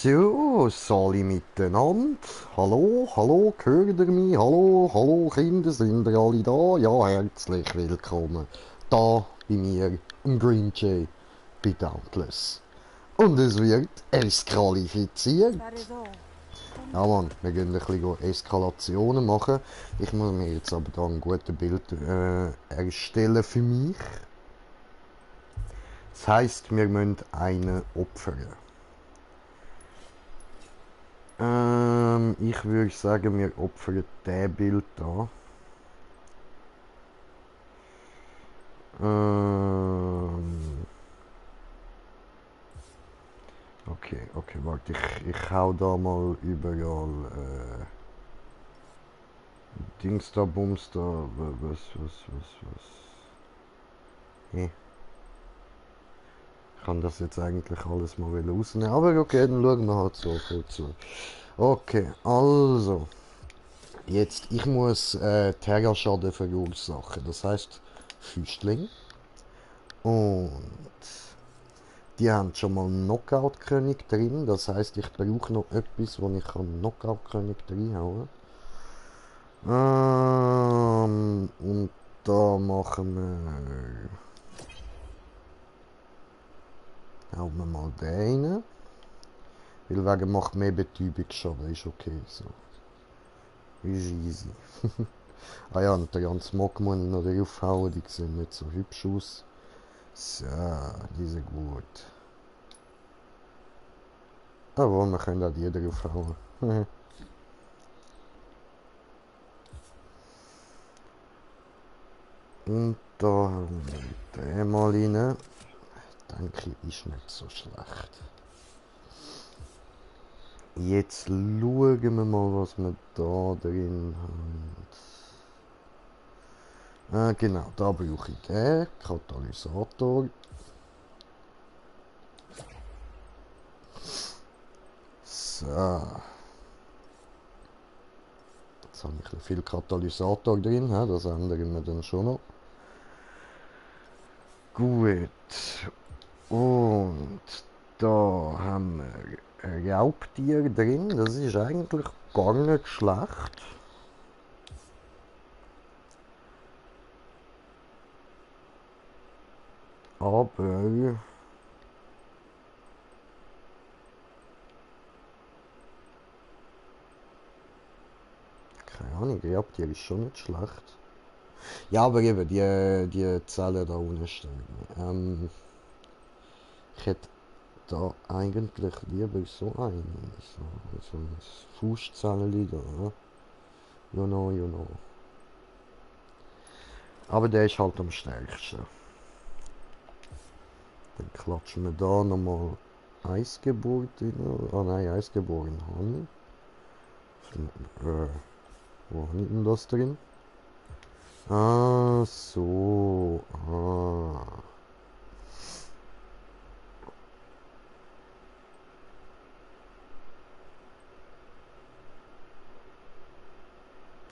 So, Sali miteinander. Hallo, hallo, hört ihr mich? Hallo, hallo, Kinder, sind ihr alle da? Ja, herzlich willkommen. Da bei mir, im Green Jay, bei Dauntless. Und es wird esqualifiziert. That is all. Ja, Mann, wir gehen ein bisschen Eskalationen machen. Ich muss mir jetzt aber da ein gutes Bild erstellen für mich. Das heisst, wir müssen einen opfern. Ich würde sagen, wir opfern das Bild da. Okay, warte, ich hau da mal überall Dings da, Bums da, was. Hey, ich kann das jetzt eigentlich alles mal rausnehmen, aber okay, dann schauen wir halt so viel zu. Okay, also, jetzt, ich muss Terrorschaden verursachen, das heißt Füßling. Und die haben schon mal einen Knockout-König drin. Das heißt, ich brauche noch etwas, wo ich Knockout-König reinhauen kann. Und da machen wir. Hauen wir mal den rein. Weil wegen macht mehr Betäubungsschaden. Ist okay so. Ist easy. Ah ja, und den ganzen Mock muss ich noch draufhauen. Die sehen nicht so hübsch aus. So, die sind gut. Aber wir können auch die draufhauen. Und da haben wir den mal rein. Denke ich, ist nicht so schlecht. Jetzt schauen wir mal, was wir da drin haben. Genau, da brauche ich den Katalysator. So. Jetzt habe ich ein viel Katalysator drin, das ändern wir dann schon noch. Gut. Und da haben wir Raubtier drin. Das ist eigentlich gar nicht schlecht. Aber keine Ahnung, Raubtier ist schon nicht schlecht. Ja, aber eben, die Zellen da unten stehen. Ich hätte da eigentlich lieber so einen. So ein Fußzellen da. Ja? You know, you know. Aber der ist halt am stärksten. Dann klatschen wir da nochmal Eisgeburt rein. Ah nein, Eisgeboren habe ich. Wo habe ich denn das drin? Ah, so. Ah.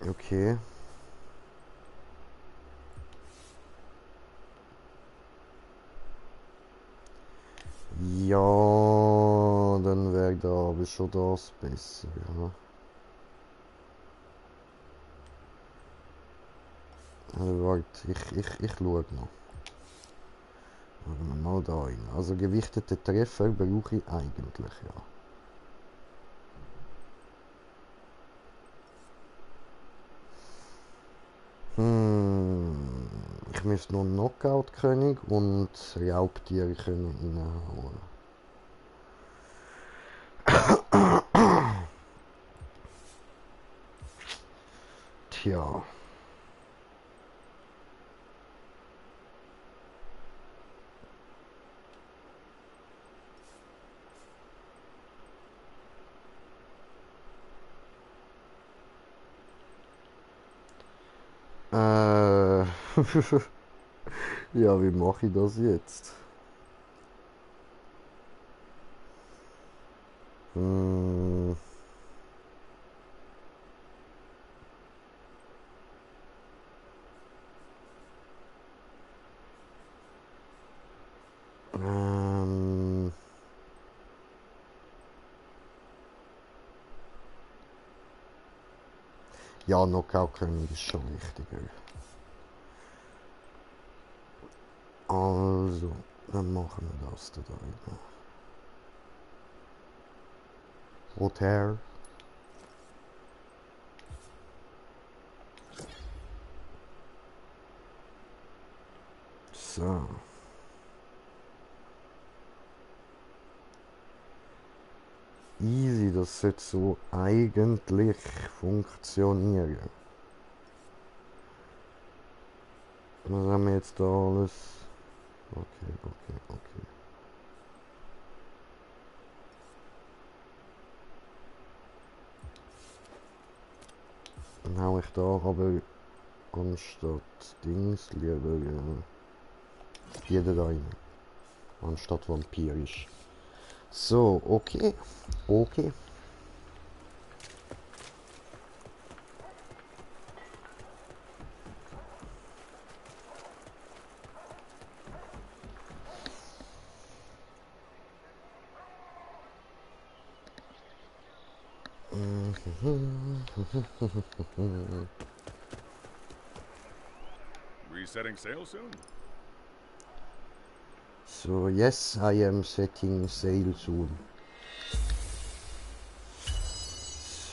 Okay. Ja, dann wäre da aber schon das besser, ja. Also warte, ich schaue noch. Schauen wir mal da rein. Also gewichtete Treffer brauche ich eigentlich, ja. Ich müsste noch einen Knockout-König und Raubtiere können reinhauen. Tja. Äh. Ja, wie mache ich das jetzt? Hm. Ähm. Ja, Knockout-König ist schon wichtiger. Also, dann machen wir das da rein. Hotel. So. Easy, das sollte so eigentlich funktionieren. Was haben wir jetzt da alles? Okay. Dann hau ich da aber anstatt Dings lieber jeder da rein. Anstatt vampirisch. So, okay. Resetting sail soon? So, yes, I am setting sail soon.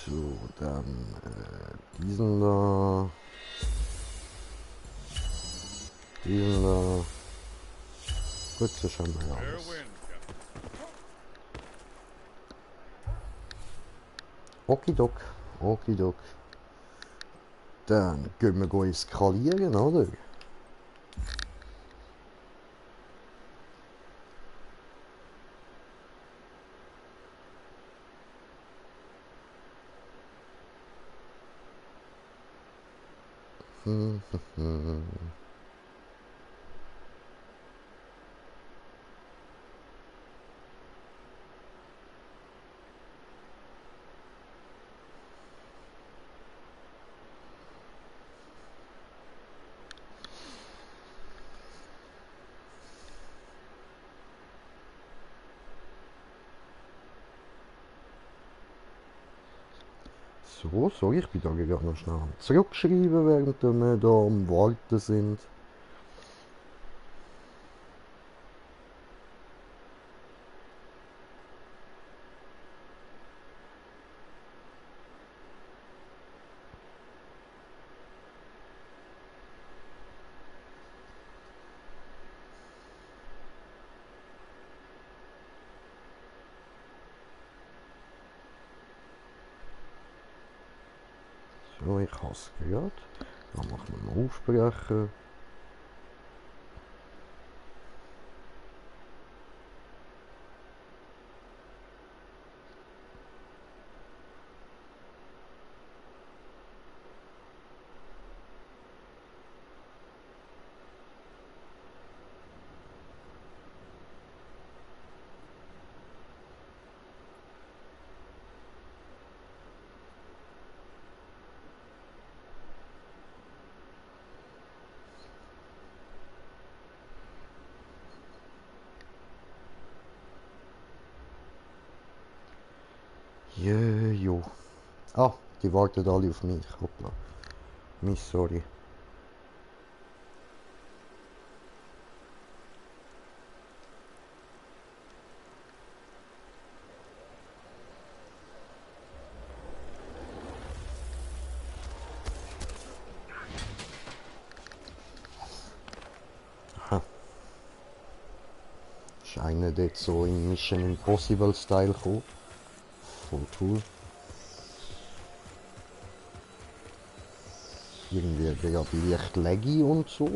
So, dann diesen da. Diesen da. Gut, so schon mal Fair alles. wind, Captain. Okidok. Dann können wir skalieren, oder? So, ich bin da gerade noch schnell am Zurückschreiben, während wir da am Warten sind. So, ich habe es gehört. Dann machen wir mal aufsprechen. Jo. Ah, die warten alle auf mich. Hoppla. Sorry. Ha. Ist einer dort so in Mission Impossible Style gekommen. Voll cool. Irgendwie gerade leicht laggy und so.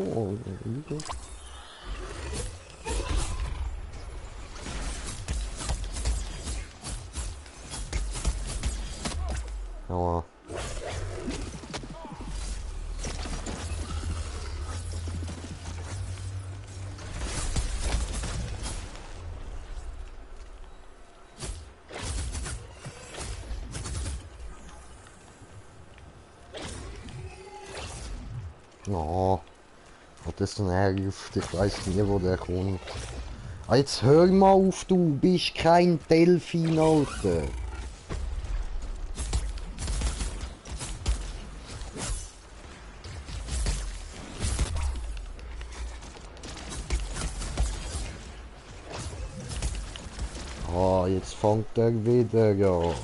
Aber ja, hat das dann nervt. Ich weiß nie, wo der kommt. Ah, jetzt hör mal auf, du bist kein Delfin, Alter. Oh, jetzt fängt er wieder an.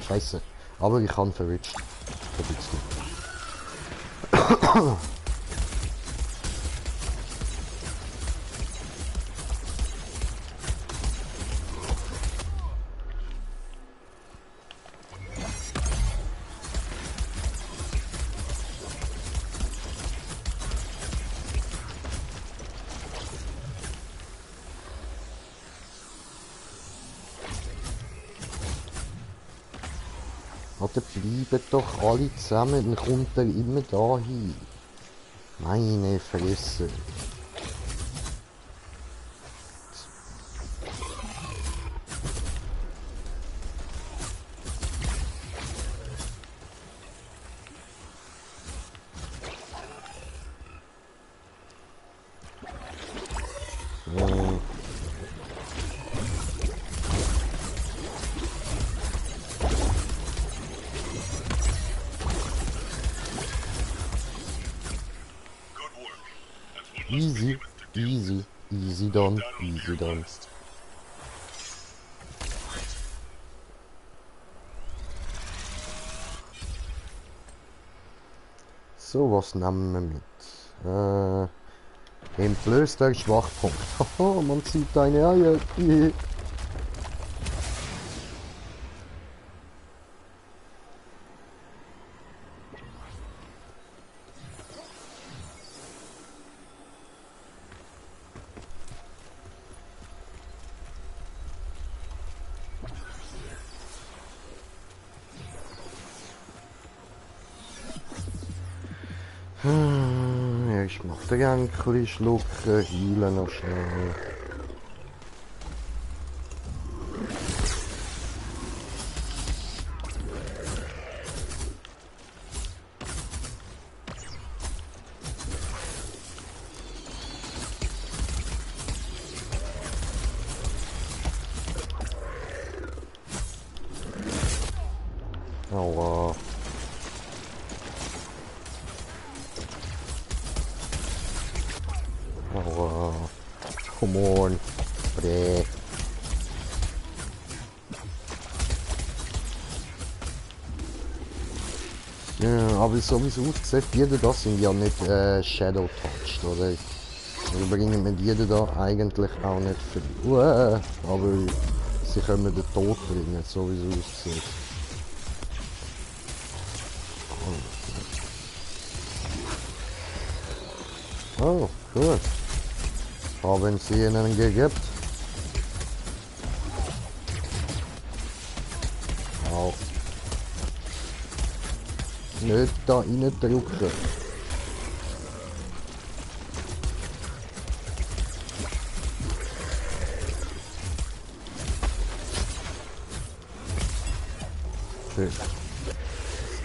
Scheiße. Aber ich kann verwitscht. Ein bisschen. Oder bleiben doch alle zusammen, dann kommt er immer da hin. Meine Fresse. So. Easy, easy, easy done, easy done. So, was nehmen wir mit? Entblößter Schwachpunkt. Haha, man sieht deine Eier. Ja, ich mach den gerne ein bisschen schlucken, heilen noch schnell. Aua. Aua. Come on. Bräh. Ja, aber so wie es aussieht, jeder das sind ja nicht Shadow Touched, oder? Wir bringen mit jeder da eigentlich auch nicht viel. Aber sie können den Tod bringen, so wie es aussieht. Oh, cool. Haben sie ihnen gegeben? Au. Nicht da rein drücken. Schön.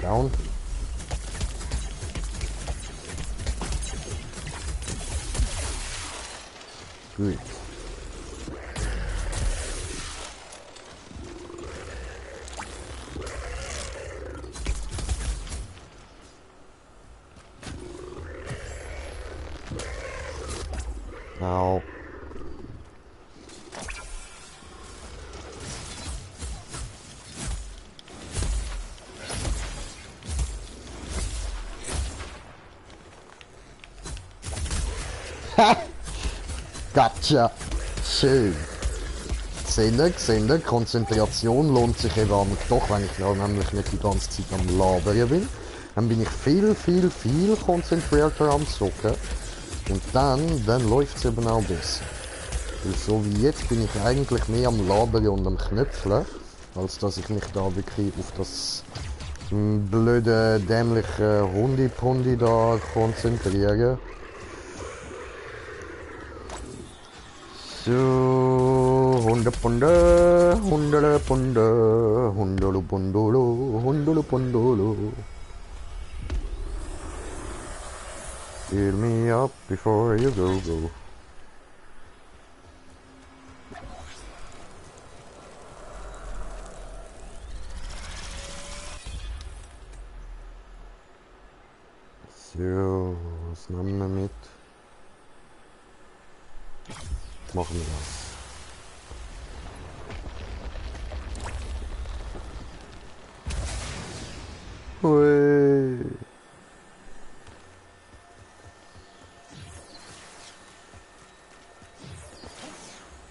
Down. Gut. Au. Ha! Gotcha! Schön. Seht ihr, Konzentration lohnt sich eben doch, wenn ich nämlich nicht die ganze Zeit am Labern bin. Dann bin ich viel konzentrierter am Zocken. Und dann läuft es eben auch besser. Weil so wie jetzt bin ich eigentlich mehr am Labern und am Knöpfeln, als dass ich mich da wirklich auf das blöde, dämliche Hundipundi da konzentriere. So, Hundepunde, Hundepunde, Hundelupundolo, Hundelupundolo. Fill me up before you go. So, was nehmen wir mit? Machen wir das. Hui.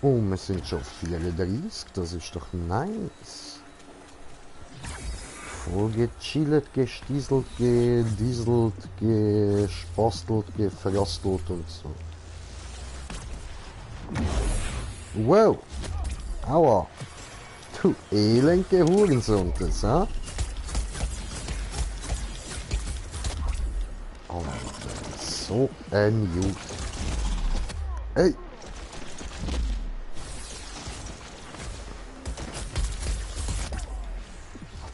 Oh, wir sind schon auf 34, das ist doch nice. Voll gechillt, gestieselt, gedieselt, gespostelt, gefrostelt und so. Wow! Aua! Du elende Hurensohn, das, ha? Alter, so ein Jut. Ey!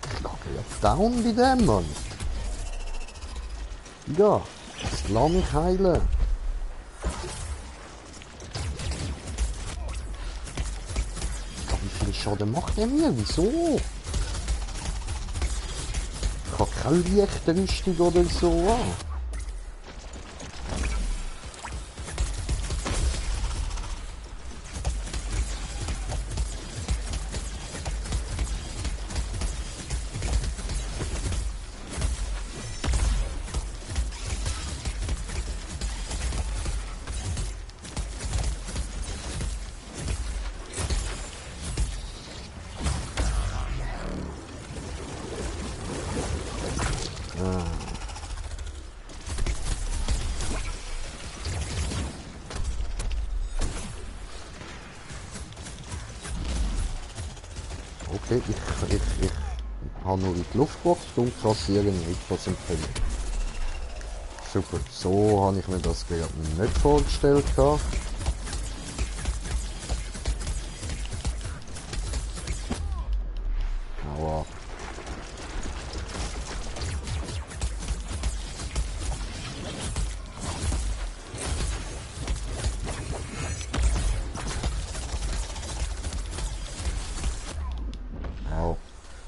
Ich lag ja down bei dem, Mann. Ja, lass mich heilen. Wie viel Schaden macht er mir? Wieso? Ich habe keine Lichtrüstung oder so an. Okay, ich habe nur in die Luft geboxt und kassiere nicht, was empfehle. Super, so habe ich mir das gerade nicht vorgestellt. Aua.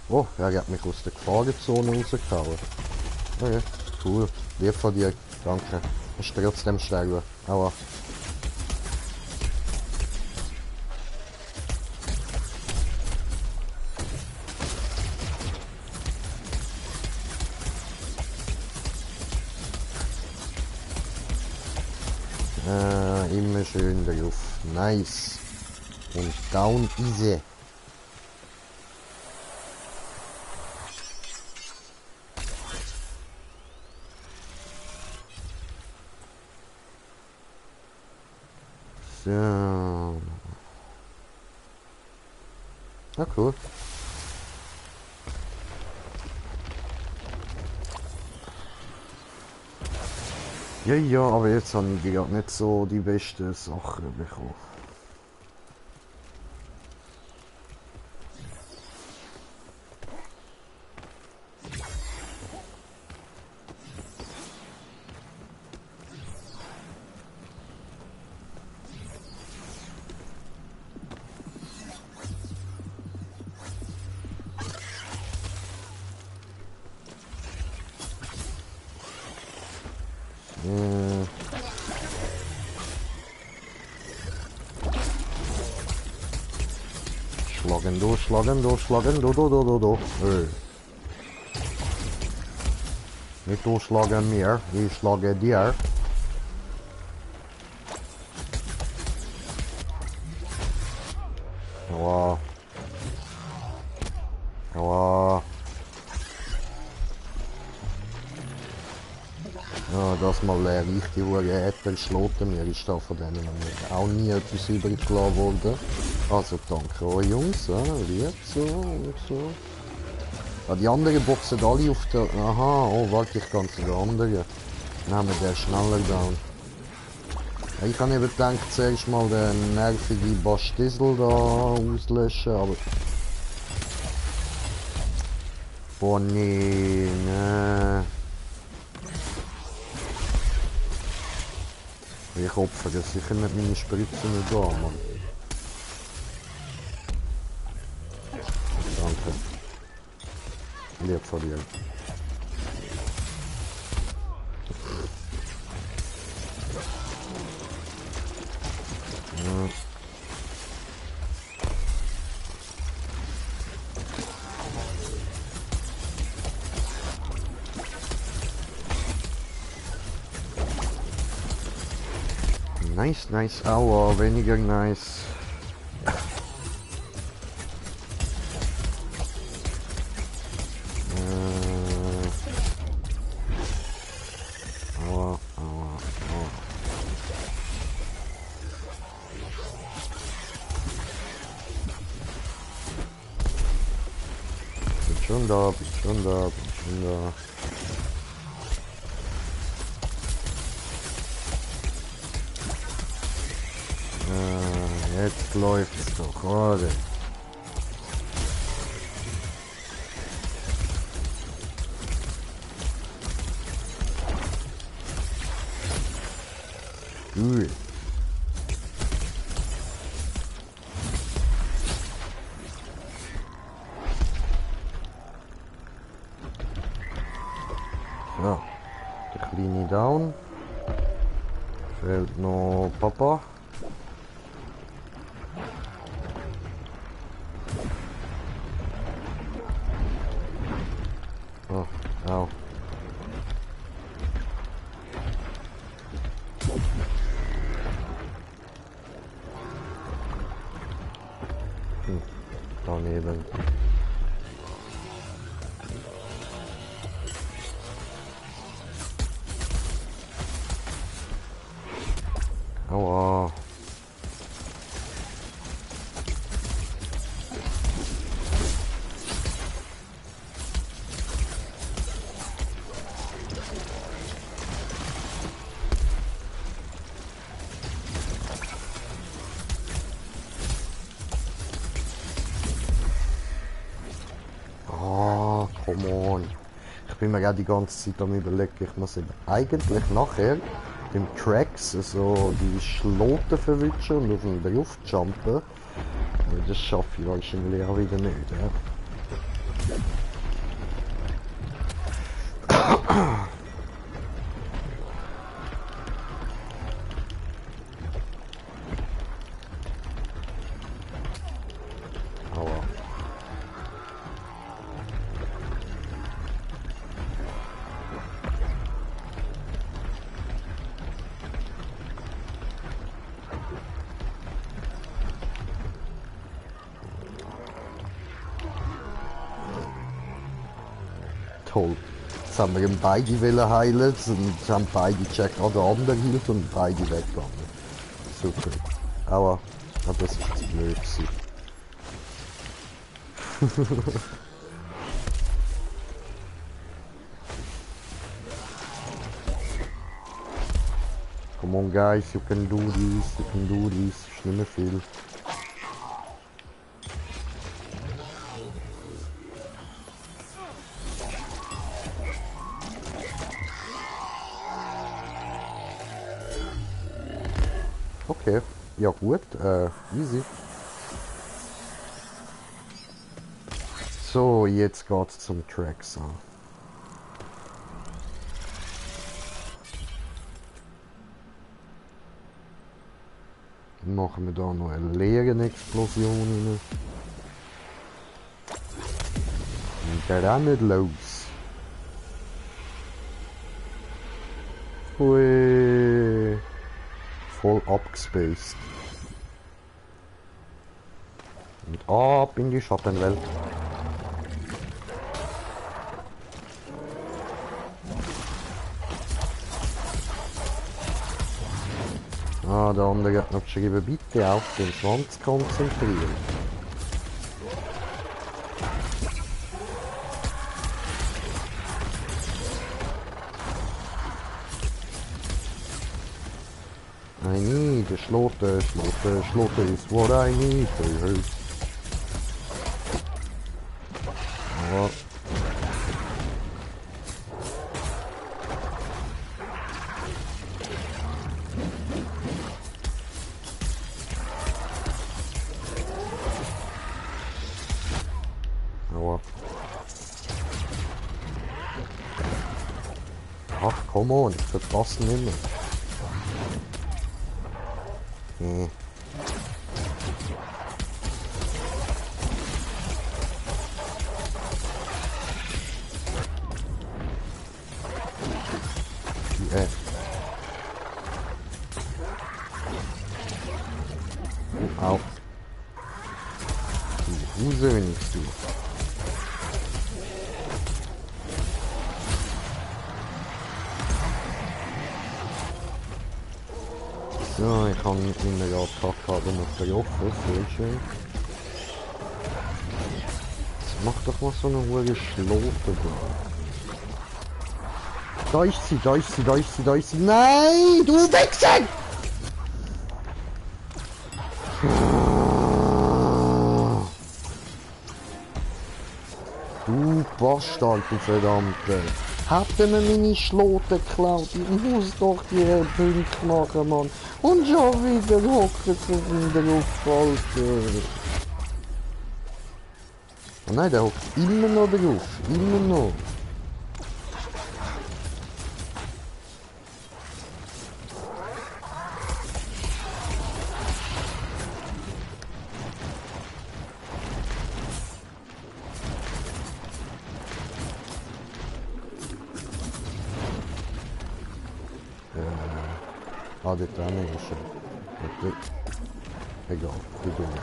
Oh, er hat mich aus der Gefahrenzone rausgehauen. Okay, cool. Lieb von dir, danke. Ich bin trotzdem sterben. Aua. Immer schön drauf. Nice. Und down easy. So. Na cool. Ja, aber jetzt habe ich gerade nicht so die besten Sachen bekommen. Schlagen, do. Nicht du schlagen mir, ich schlage dir. Aua. Aua. Ja, das mal richtig Äpfel schloten mir ist da von denen auch nie etwas übrig gelassen worden. Also danke euch Jungs, ja, lieb so und so. Ja, die anderen boxen alle auf der... Aha, oh warte, ich kann zu den anderen. Nehmen wir den schneller down. Ich habe eben gedacht, zuerst mal den nervigen Bastissel da auslöschen, aber... Boah, nee, ne. Ich opfere sicher nicht meine Spritzen nicht an, Mann. Danke. Lieb von dir. Ja. Nice, nice, aua, weniger nice. Aua, aua, aua. Bin schon da, bin schon da, bin schon da. Jetzt läuft's doch, oder? Gut. So, der kleine down. Fehlt noch Papa. Oh, au. Daneben. Aua. Ah, come on. Ich bin mir gerade die ganze Zeit am überlegen, ich muss eben eigentlich nachher dem Tracks so die Schloten verwischen und auf ihn drauf jumpen. Aber das schaffe ich wahrscheinlich auch wieder nicht. Ja. Aua. Toll. Jetzt haben wir beide wollen heilen und haben beide gecheckt, der andere hielt und beide weggegangen. Super. Aua. Aber das ist zu blöd gewesen. Come on guys, you can do this, you can do this. Ist nicht mehr viel. Okay, ja gut, easy. So, jetzt geht's zum Tracks an. Dann machen wir da noch eine leere Explosion rein. Und rennen los. Hui. Voll abgespaced. Und ab in die Schattenwelt. Ah, der andere hat noch geschrieben, bitte auf den Schwanz konzentrieren. I need a slaughter, slaughter, slaughter is what I need to hurt. Ja. Ja. Ach, come on, ich verpasse nicht mehr. Nee. Au. Du Husönigst du. So, ich kann mit meiner Attacke noch getroffen, sehr schön. Jetzt mach doch mal so eine hohe Schlote da. Da ist sie, da ist sie, da ist sie, da ist sie. Nein, du Wichser! Du Bastard, du Verdammte. Hätten wir meine Schlote geklaut, ich muss doch die Punkte machen, Mann. Und schon wieder hocken sie drauf, Alter. Oh nein, der hockt immer noch drauf, immer noch. Ah, dort drinnen ist er. Egal, die Dumme.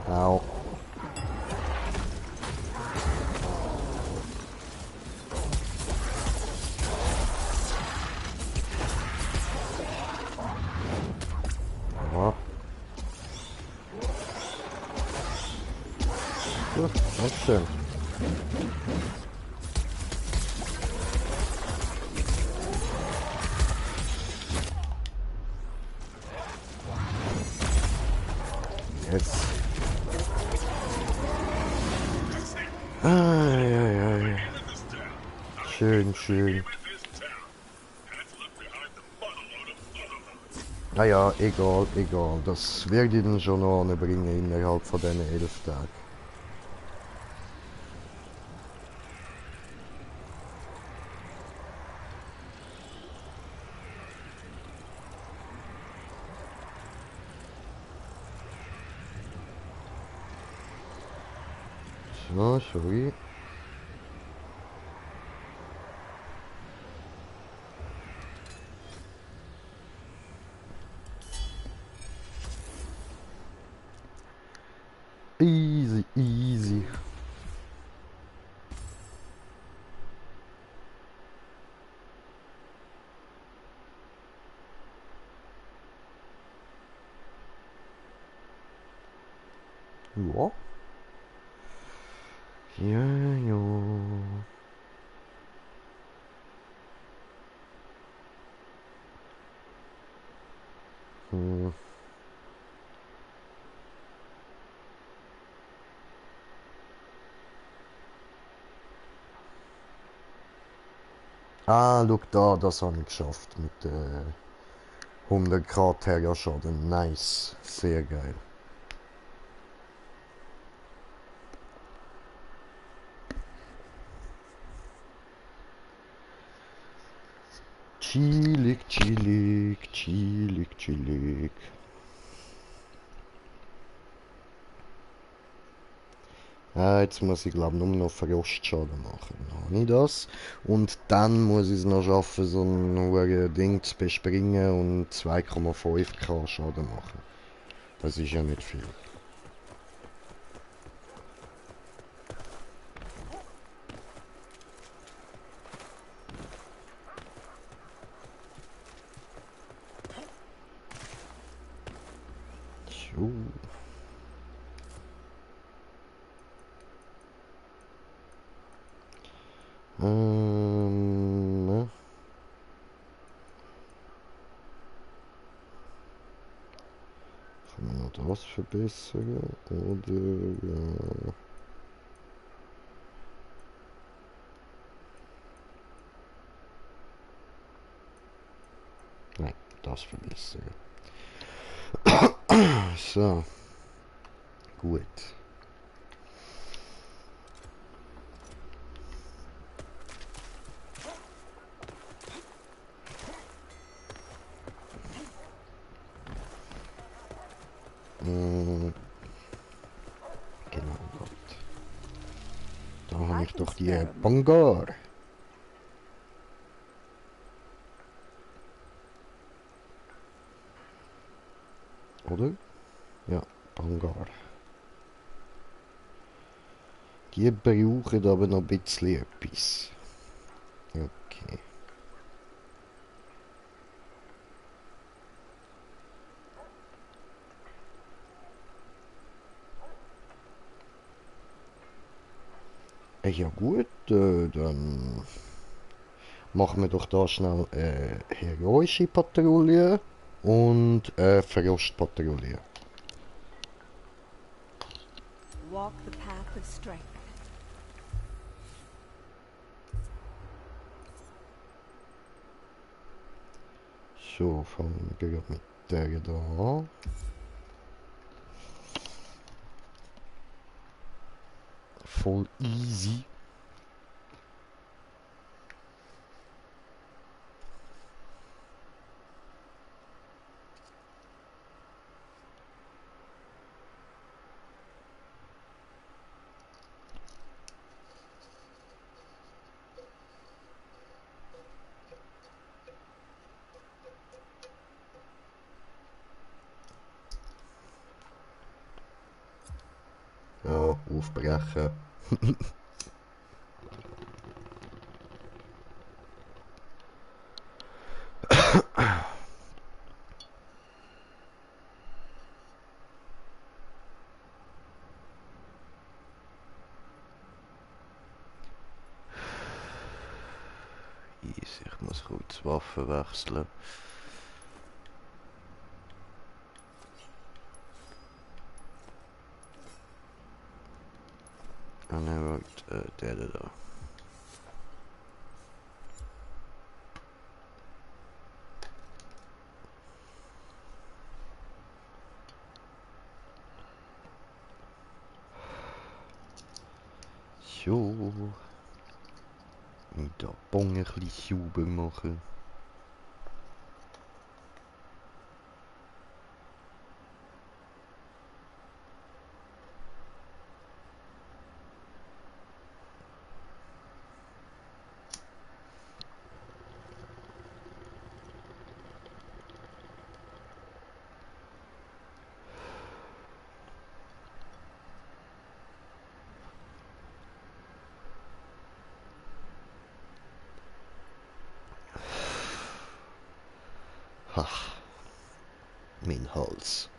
Au. Ja. Gut, das ist schön. Jetzt. Ai, ai, ai. Schön, schön. Naja, egal, egal. Das werde ich dann schon noch anbringen innerhalb von diesen 11 Tagen. So, sorry. Easy, easy. Ja. Ja, ja. Hm. Ah, schau da, das habe ich geschafft mit 100k Terrorschaden. Nice, sehr geil. Chillig, chillig, chillig, chillig. Jetzt muss ich glaube nur noch Frostschaden machen. Dann habe ich das. Und dann muss ich es noch schaffen, so ein hohes Ding zu bespringen und 2,5k Schaden machen. Das ist ja nicht viel. So. Ne? Kann man noch das verbessern? Oder... Nein, das verbessern. So, gut. Genau dort. Da habe ich doch die Bangar. Oder? Ja, Bangar. Die brauchen aber noch ein bisschen etwas. Okay. Ja gut, dann machen wir doch da schnell heroische Patrouille und Verlustpatrouille. Walk the path of strength. So, fangen wir gerade mit der da an. Voll easy. Ja, aufbrechen. Easy, ich muss kurz Waffen wechseln. Und dann wird der da. So. Und da Bon ein bisschen sauber machen. Ach, mein Hals.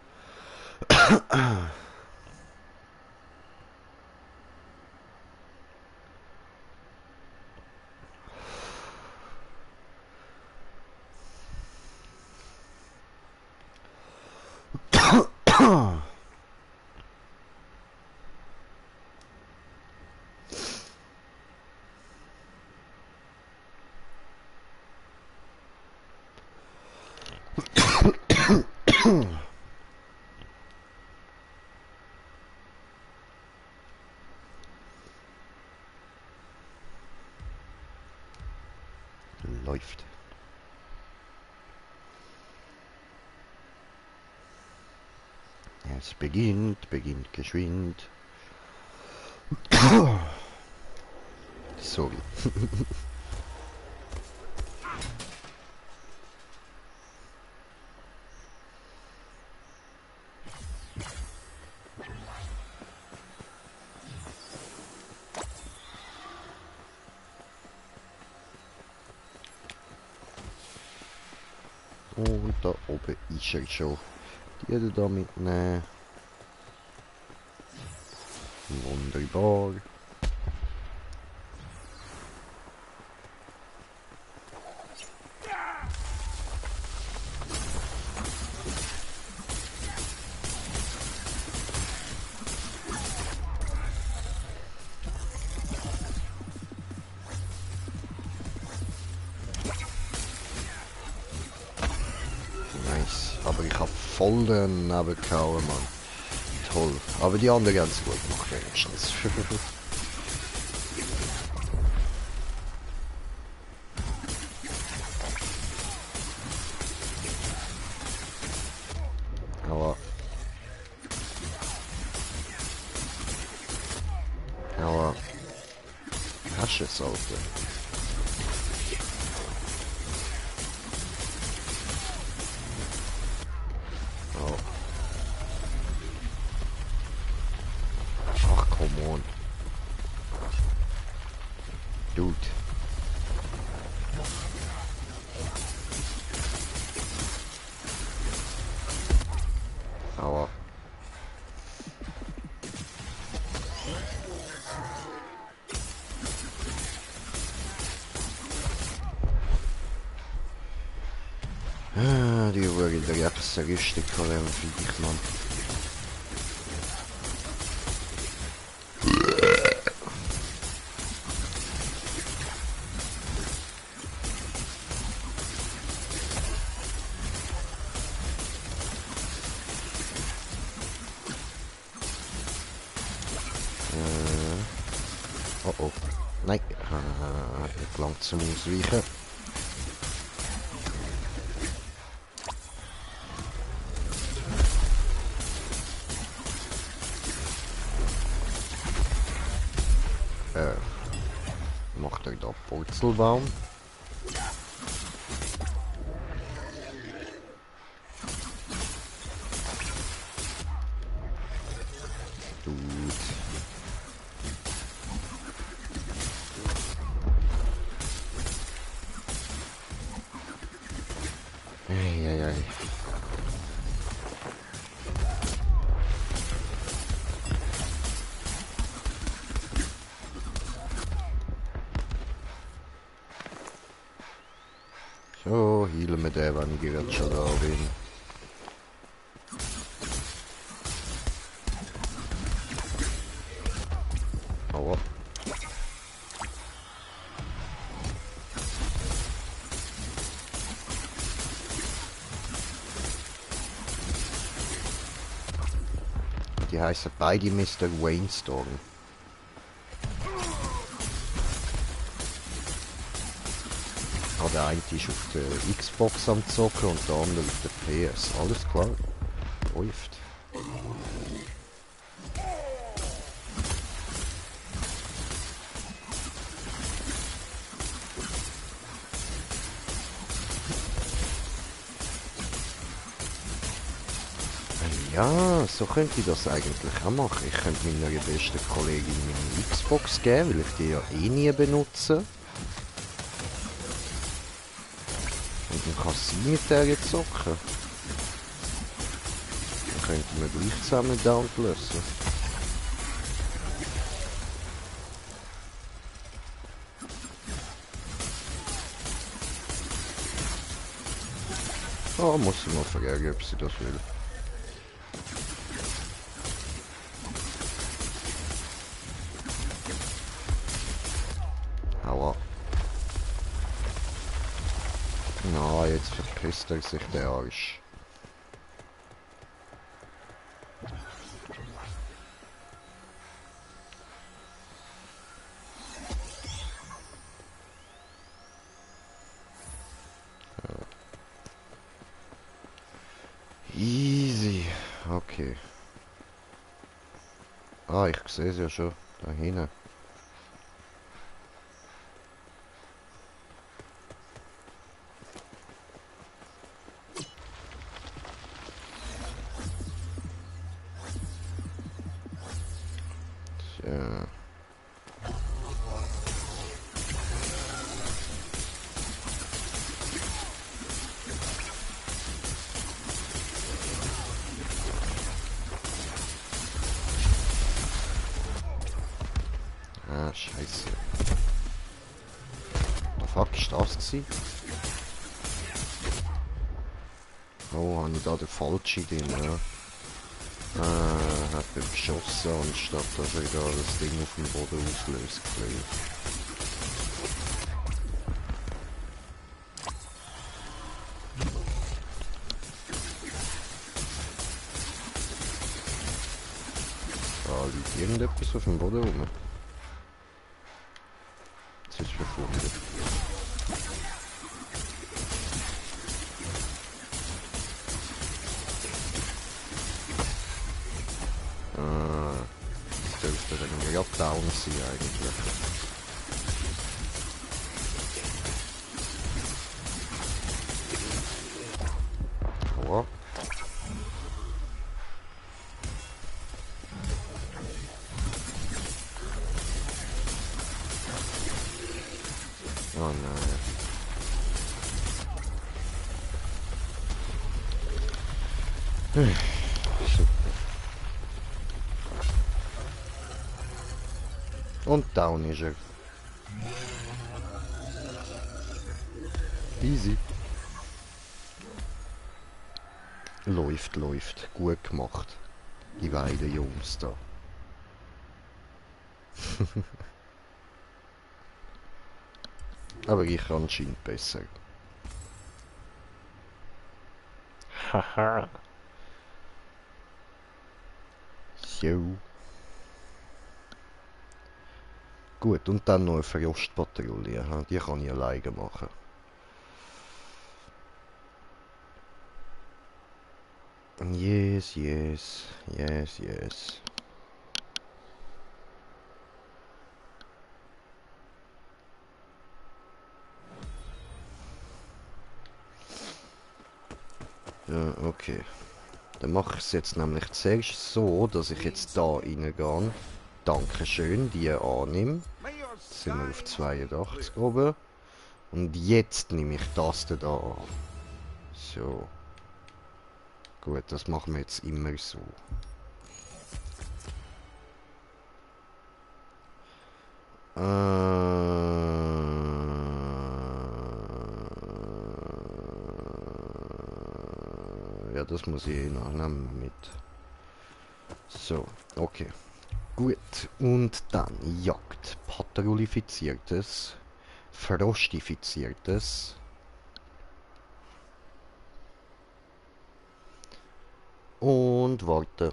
Läuft. Es beginnt geschwind. Sorry. Und da oben ist er schon. Die da mitnehmen. Wunderbar. voll daneben gehauen, Mann. Toll. Aber die anderen ganz gut gemacht, wenigstens. Aber... Aber... Hast du es, Alter? Oh. Ach, come on. Dude. Aua. Ah, die Uhr der Jacke richtig kalem Viech, Mann. Oh oh. Nein. Hat nicht gelangt zum Ausweichen. Macht euch da Purzelbaum. Gut. Eieiei. So, healen wir den, wenn ich jetzt schon da bin. Aua. Die heißen beide Mr. Wainstorm. Der eine ist auf der Xbox am Zocken und der andere auf der PS. Alles klar. Läuft. Ja, so könnte ich das eigentlich auch machen. Ich könnte meiner besten Kollegin meine Xbox geben, weil ich die ja eh nie benutze. Und dann kann sie mit der jetzt zocken. Dann könnten wir gleich zusammen Down lösen. Oh, muss ich mal fragen, ob sie das will. Aua. Na, jetzt verpisst er sich der Arsch. Easy. Okay. Ah, ich sehe es ja schon. Da hinten. Tja. Ah, scheiße. Der fuck ist das gewesen? Oh, habe ich da den falschen drin, ja? Hat er geschossen, anstatt dass er da das Ding auf dem Boden auslöst. etwas auf dem Boden rum? Das ist verschwunden. Ah, das dürfte dann ja down sein eigentlich. Aua. Oh nein. Super. Und down ist er. Easy. Läuft, läuft. Gut gemacht. Die beiden Jungs da. Aber ich kann anscheinend besser. Haha. So. Gut, und dann noch eine Verlustpatrouille. Die kann ich alleine machen. Yes, yes, yes, yes. Ja, okay. Dann mache ich es jetzt nämlich zuerst so, dass ich jetzt da reingehe. Dankeschön, die annehme. Jetzt sind wir auf 82 oben. Und jetzt nehme ich das da an. So. Gut, das machen wir jetzt immer so. Ja, das muss ich eh nachnehmen mit. So, okay. Gut, und dann Jagd. Patrouillifiziertes. Frostifiziertes. Und warten.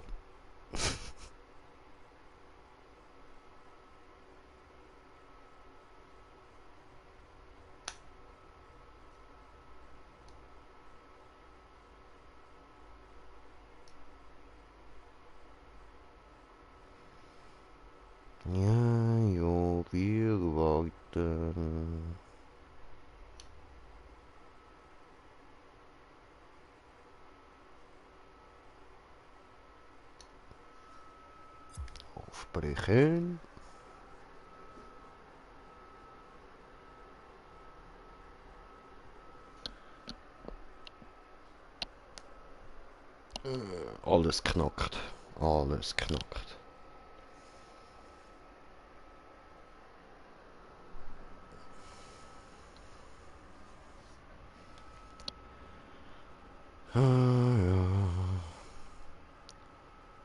Ja, ja, wir warten. Aufbrechen. Alles knackt. Alles knackt. Ah, ja.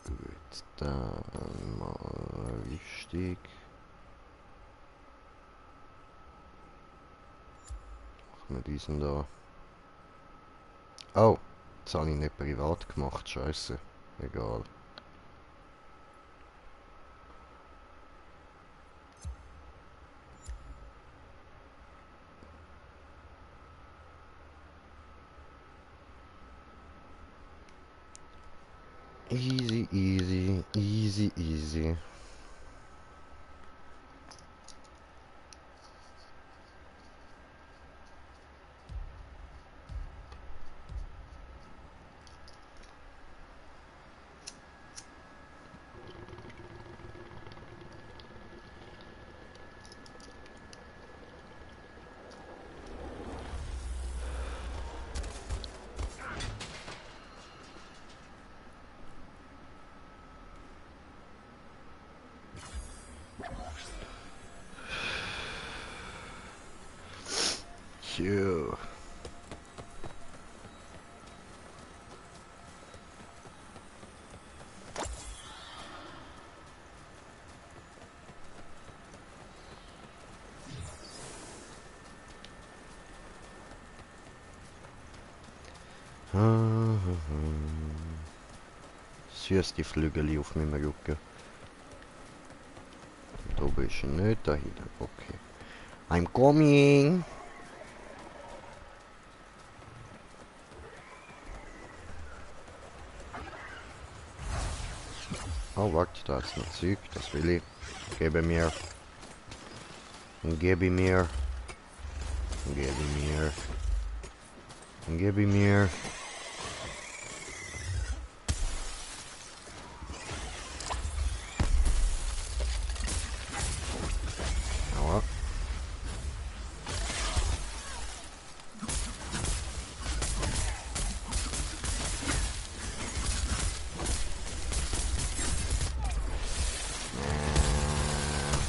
Gut, dann mal richtig. Machen wir diesen da. Oh, jetzt habe ich nicht privat gemacht, scheiße. Egal. Easy, easy, easy, easy. Phew. Süß die Flügel auf meinem Rücken. bist du nicht da hinten. Okay. I'm coming! Oh, warte, da ist noch Zeug. Das will ich. Gebe mir. Gebe mir. Gebe mir. Gebe mir. Aua.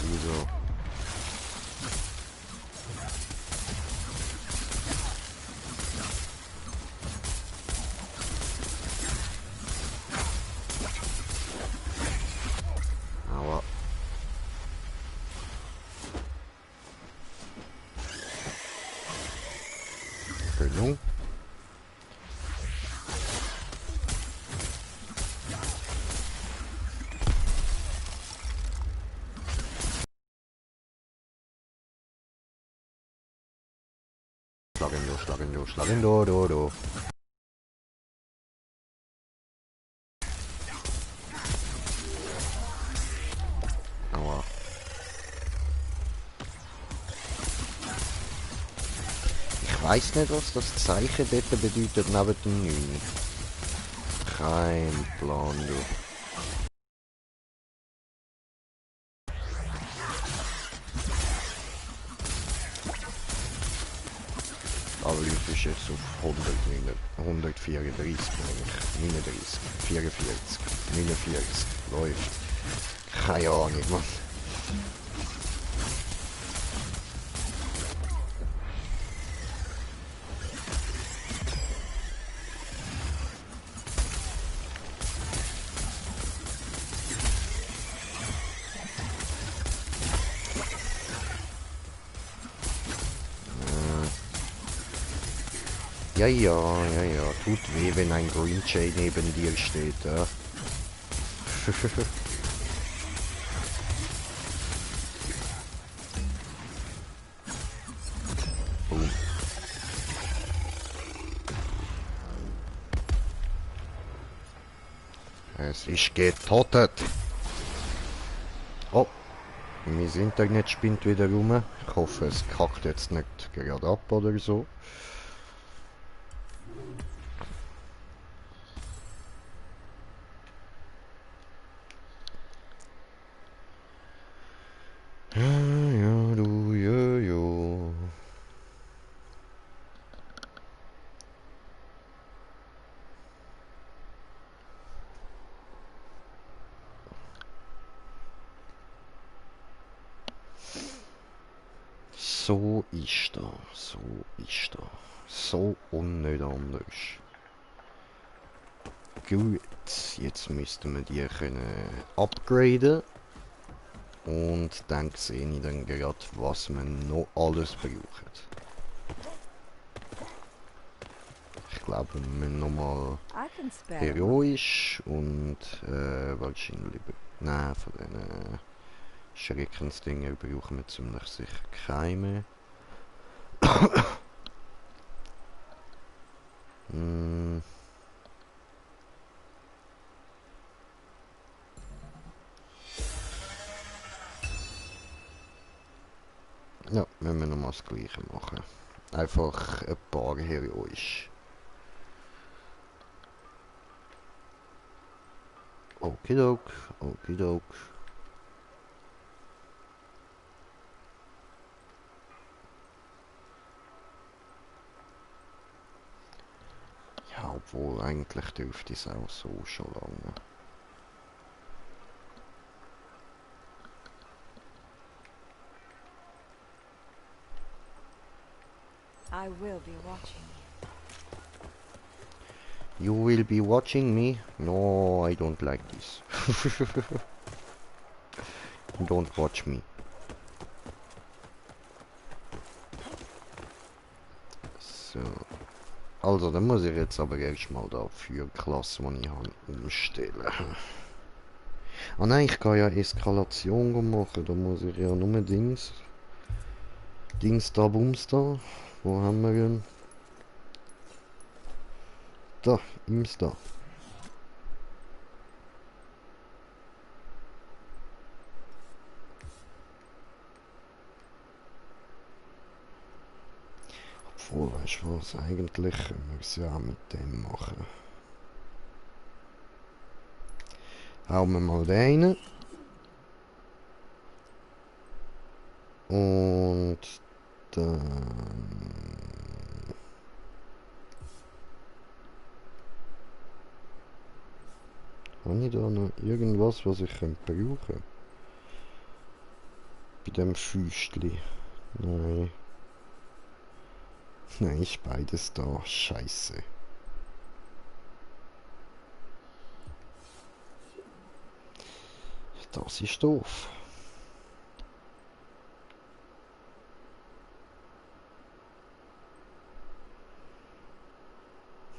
Wieso? Aua. Genug. Schlag ihn, do. Aua. Ich weiß nicht, was das Zeichen dort bedeutet neben dem 9. Kein Plan, du. Aber ich ist jetzt auf 134, meine ich. 39, 44, 49. Läuft. Keine Ahnung, Mann. Ja. Tut weh, wenn ein Green Jay neben dir steht, ja. Boom. Es ist getötet. Oh, mein Internet spinnt wieder rum. Ich hoffe, es kackt jetzt nicht gerade ab oder so. Ja, du, jo. So ist das. So und nicht anders. Gut, jetzt müssten wir die können upgraden. Und dann sehe ich dann gerade, was wir noch alles brauchen. Ich glaube, wir müssen nochmal I can spare. heroisch und wahrscheinlich... Nein, von den Schreckensdinger brauchen wir ziemlich sicher keine. Ja, wenn wir nochmal das Gleiche machen. Einfach ein paar heroisch. Okidok. Ja, obwohl eigentlich dürfte es auch so schon lange. I will be watching. You will be watching me? No, I don't like this. Don't watch me. So. Also, dann muss ich jetzt aber erstmal da für Klasse, die ich habe, umstellen. Ah nein, ich kann ja Eskalation machen. Da muss ich ja nur Dings. Dings da, Bums da. Wo haben wir ihn? Da, Ims da. Obwohl, weißt du was? Eigentlich können wir es ja auch mit dem machen. Hauen wir mal den rein. Und dann... Habe ich da noch irgendwas, was ich brauchen könnte? Bei dem Füßli. Nein. Nein, ist beides da. Scheiße. Das ist doof.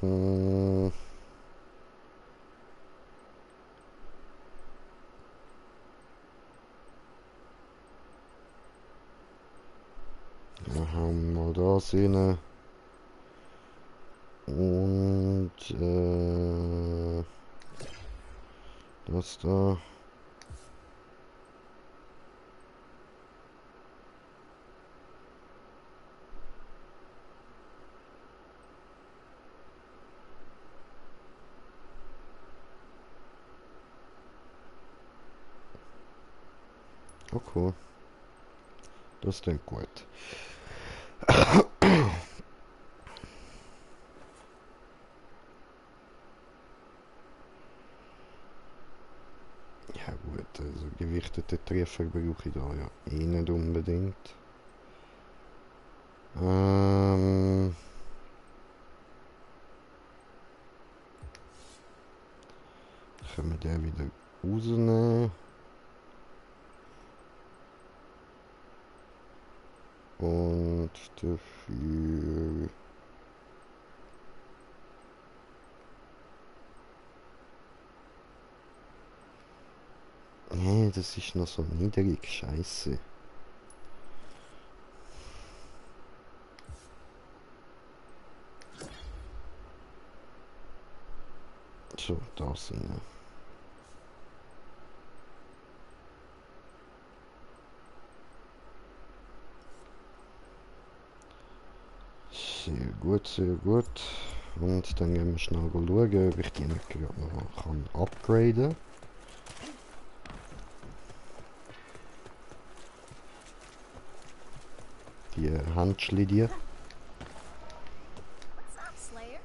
Hm. Dann haben wir das rein. Und das da. Oh cool. Das klingt gut. Ja gut, also gewichtete Treffer brauche ich da ja eh nicht unbedingt. Können wir den wieder rausnehmen. Und dafür... Nee, das ist noch so niedrig, scheiße. So, da sind wir. Sehr gut, sehr gut. Und dann gehen wir schnell schauen, ob ich die nicht gerade noch kann upgraden. Die Händchen, die. What's up, Slayer?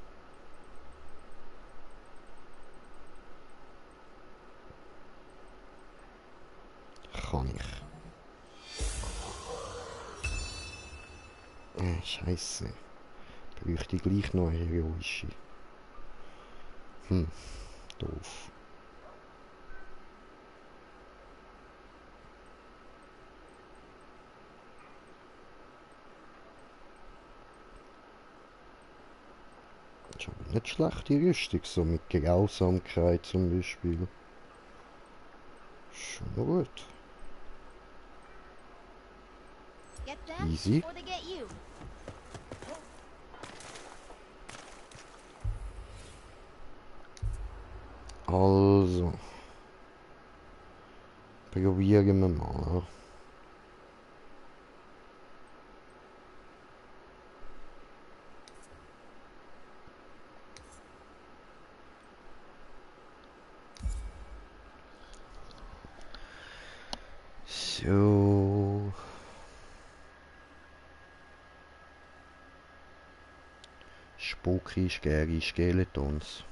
Kann ich. Scheiße. Bräuchte ich gleich noch eine heroische. Doof. Das ist aber nicht schlechte Rüstung, so mit Grausamkeit zum Beispiel. Schon noch gut. Get them Easy. or they get you. Also. Probieren wir mal. So. Spooky, scary Skeletons.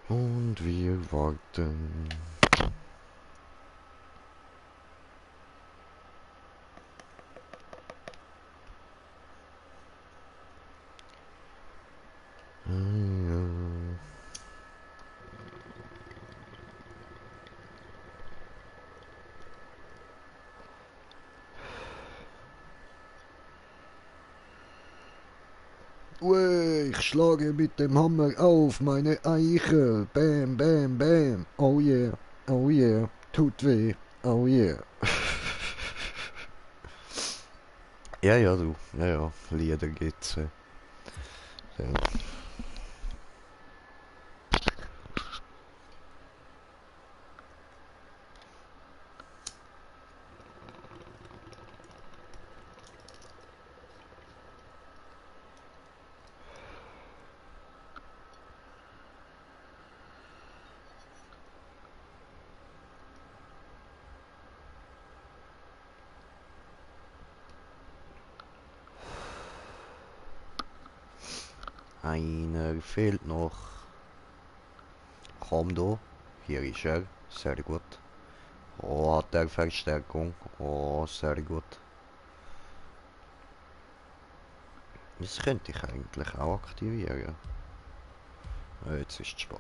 Und wir warten. Ui, ich schlage mit dem Hammer auf meine Eichel. Bam, bam, bam. Oh yeah, oh yeah. Tut weh, oh yeah. Ja, ja, du. Ja, ja. Lieder gibt's. Ja. Einer fehlt noch. Komm da. Hier ist er. Sehr gut. Oh, hat er Verstärkung. Oh, sehr gut. Das könnte ich eigentlich auch aktivieren. Jetzt ist es spät.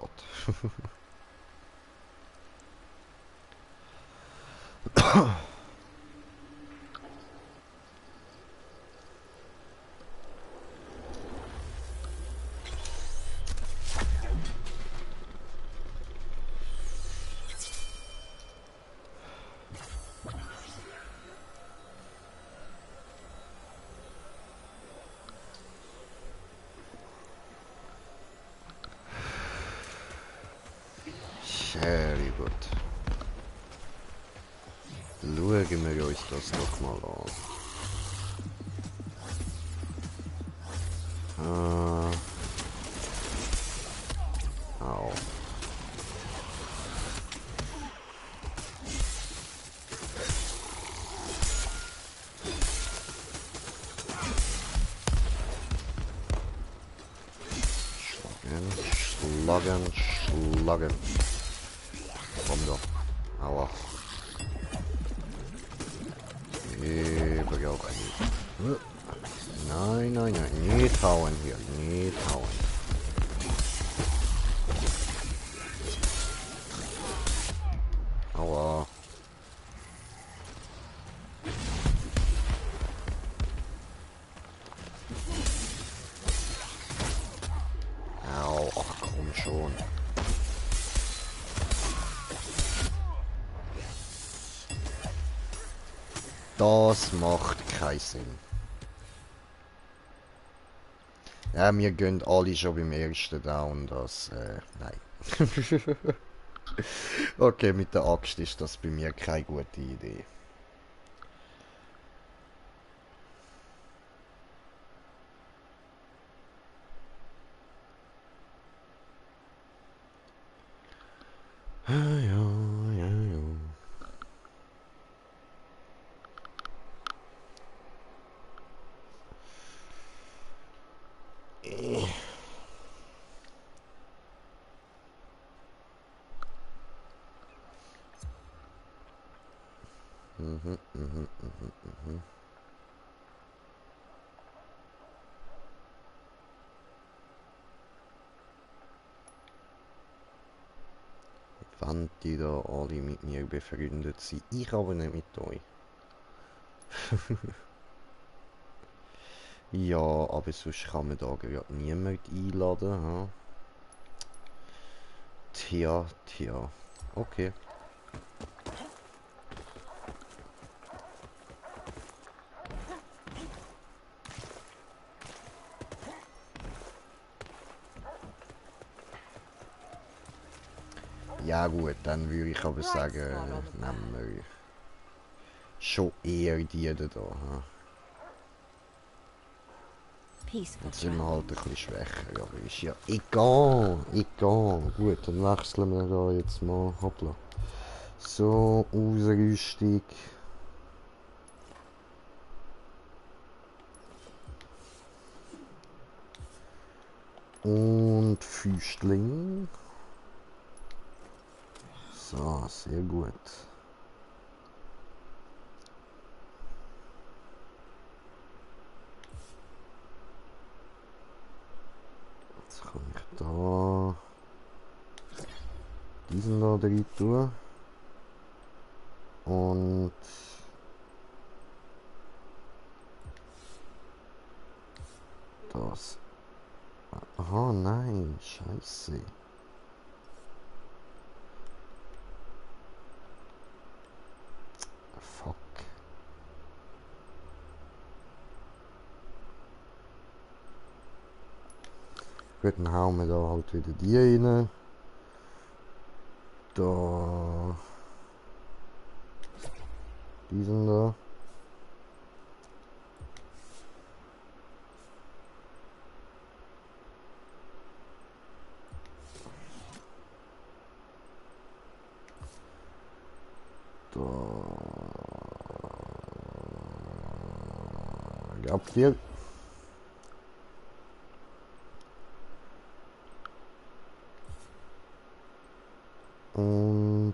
Sehr gut. Schauen wir uns das doch mal an. Au. Schlagen, schlagen. Komm doch. Aua. Überhaupt nicht. Nein, nein, nein. Nicht hauen hier. Nicht hauen. Aua. Au, ach komm schon. Das macht keinen Sinn. Ja, wir gehen alle schon beim ersten Down, das, nein. Okay, mit der Axt ist das bei mir keine gute Idee. Ja, ja, ja. Wenn die da alle mit mir befreundet sind, ich aber nicht mit euch. Ja, aber sonst kann man da gerade niemand einladen. Ha? Tja, tja. Okay. Ja gut, dann würde ich aber sagen, nehmen wir schon eher die da. Ha? Peaceful Jetzt sind wir travel. halt ein bisschen schwächer, aber ist ja egal, egal. Gut, dann wechseln wir da jetzt mal. Hoppla. So, Ausrüstung. Und Füßling. So, sehr gut. Jetzt kann ich da diesen da drin tun. Und das Oh nein, scheiße. Fuck. Gut, dann hauen wir da halt wieder die rein. Da. Diesen da. Habt ihr? Und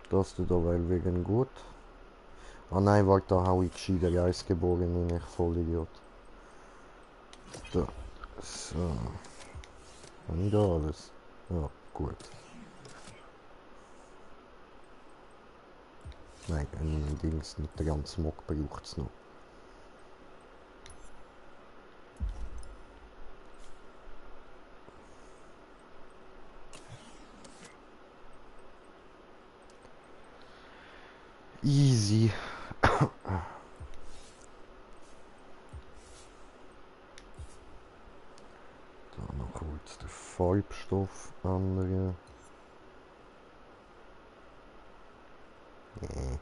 das tut aber wegen gut. Ah nein, warte, da hau ich gescheiter Geistgebogen in, ich voll Idiot. Da. So. Habe ich da alles? Ja, gut. Nein, ein Dings nicht, der ganze Mock braucht es noch. Easy. Da noch kurz den Farbstoff ändern. Nee.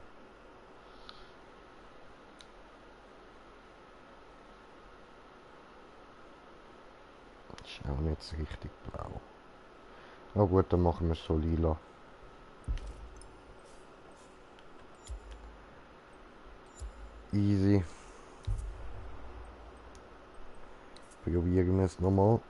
Ist auch nicht so richtig blau. Na gut, dann machen wir es so lila. Easy. Probieren wir es nochmal.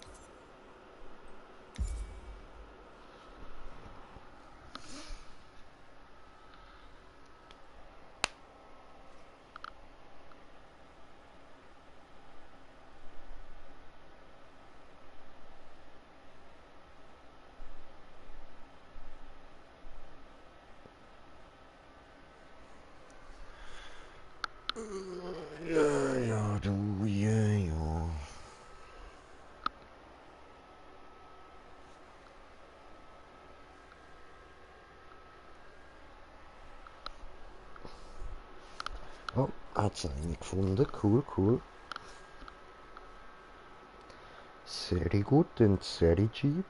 Ja, ja, du, ja, ja. Oh, hat's eine gefunden. Cool, cool. Sehr gut und sehr cheap.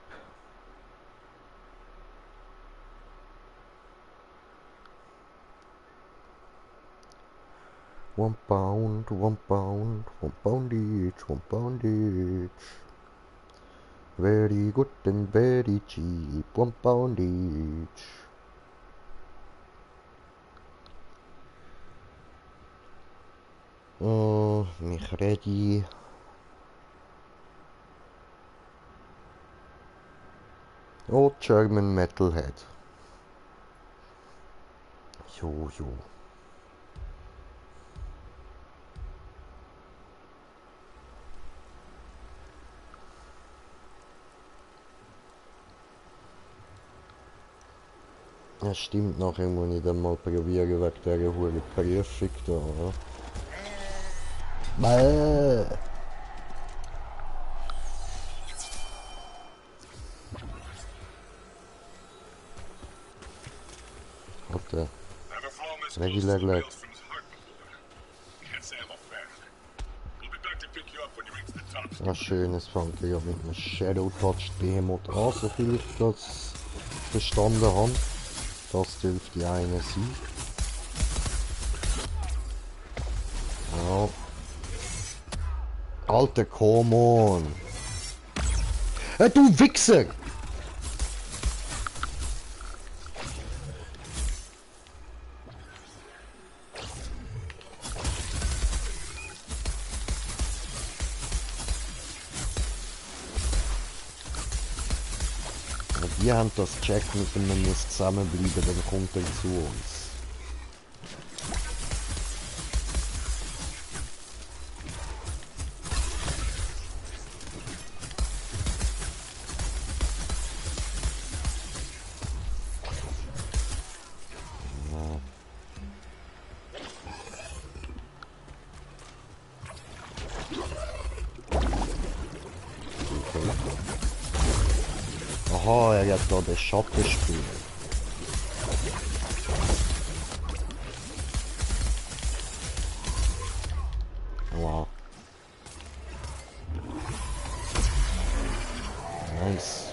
One pound each, 1 pound each. Very good and very cheap, 1 pound each. Oh, mich ready. Oh, German Metalhead. Jo, jo. Ja, stimmt, nachher muss ich dann mal probieren wegen dieser hohen Prüfung da, oder? Bäh. Warte, Never flown this regular close to the lag. Maelstrom's heart before. Can't say I'm a fan. We'll be back to pick you up when you reach the top. Ja, schön, es fängt ja mit einem Shadow Touch Behemoth an, so viel ich das verstanden habe. Das dürfte einer sein. Ja. Alter, come on! Du Wichser! Wir haben das checkt mit dem, man muss zusammenbleiben, dann kommt er zu uns. Aha, er hat da den Schattenspiel. Wow. Nice.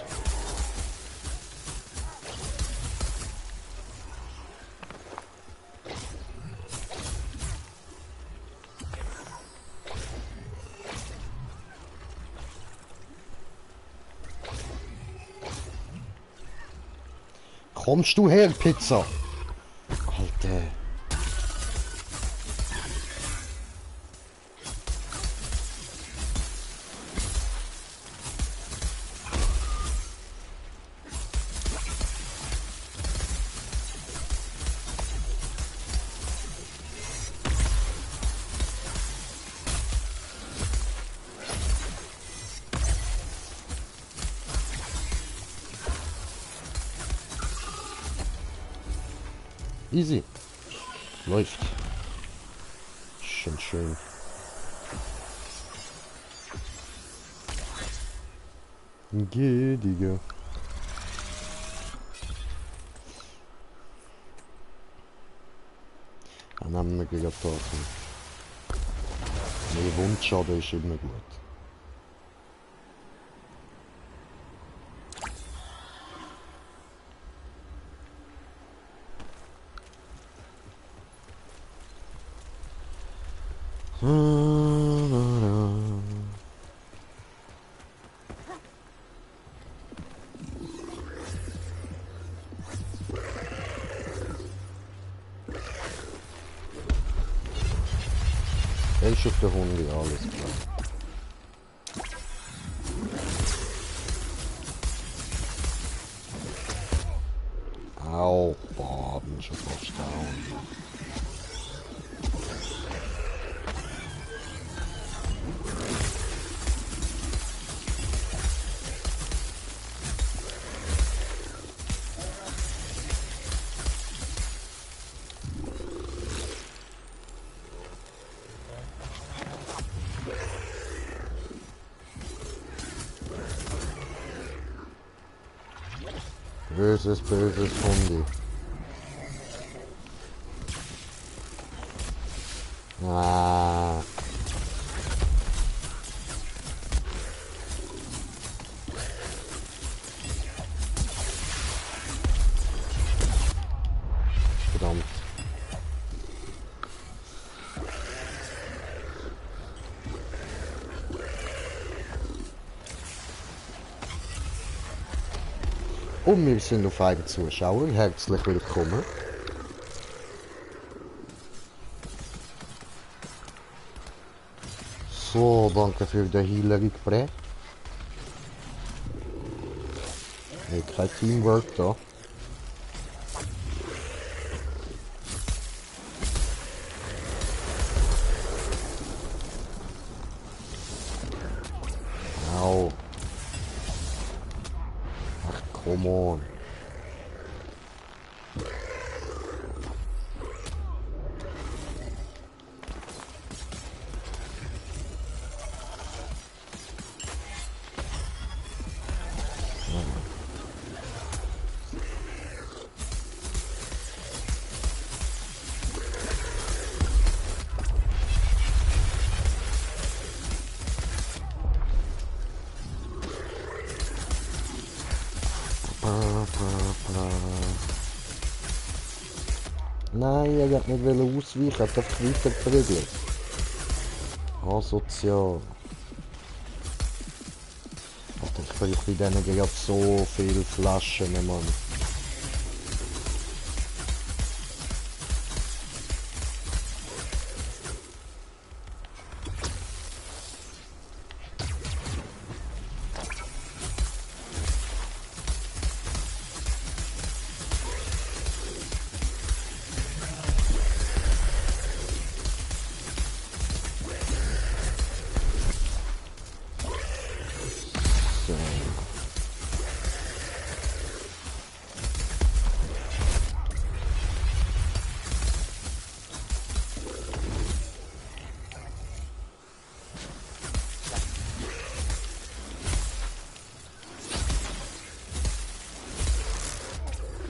Kommst du her, Pizza? Alter. Easy. Läuft. Schön, schön. Geh, Digga. Dann haben wir gegen Torten. Nee, Wundschaden ist immer gut. Er ist auf der Hunde, alles klar. Au, boah, bin schon fast down. Böses, böses Hundi. Ah. Verdammt. Und wir sind auf einen Zuschauer. Herzlich willkommen. So, danke für den Healer Prä. Kein Teamwork da. Au. Ach, come on. Nein, er hat nicht ausweichen, er hat einfach weiter geprügelt. Asozial. Alter, ich brauche bei denen gerade so viele Flaschen, Mann.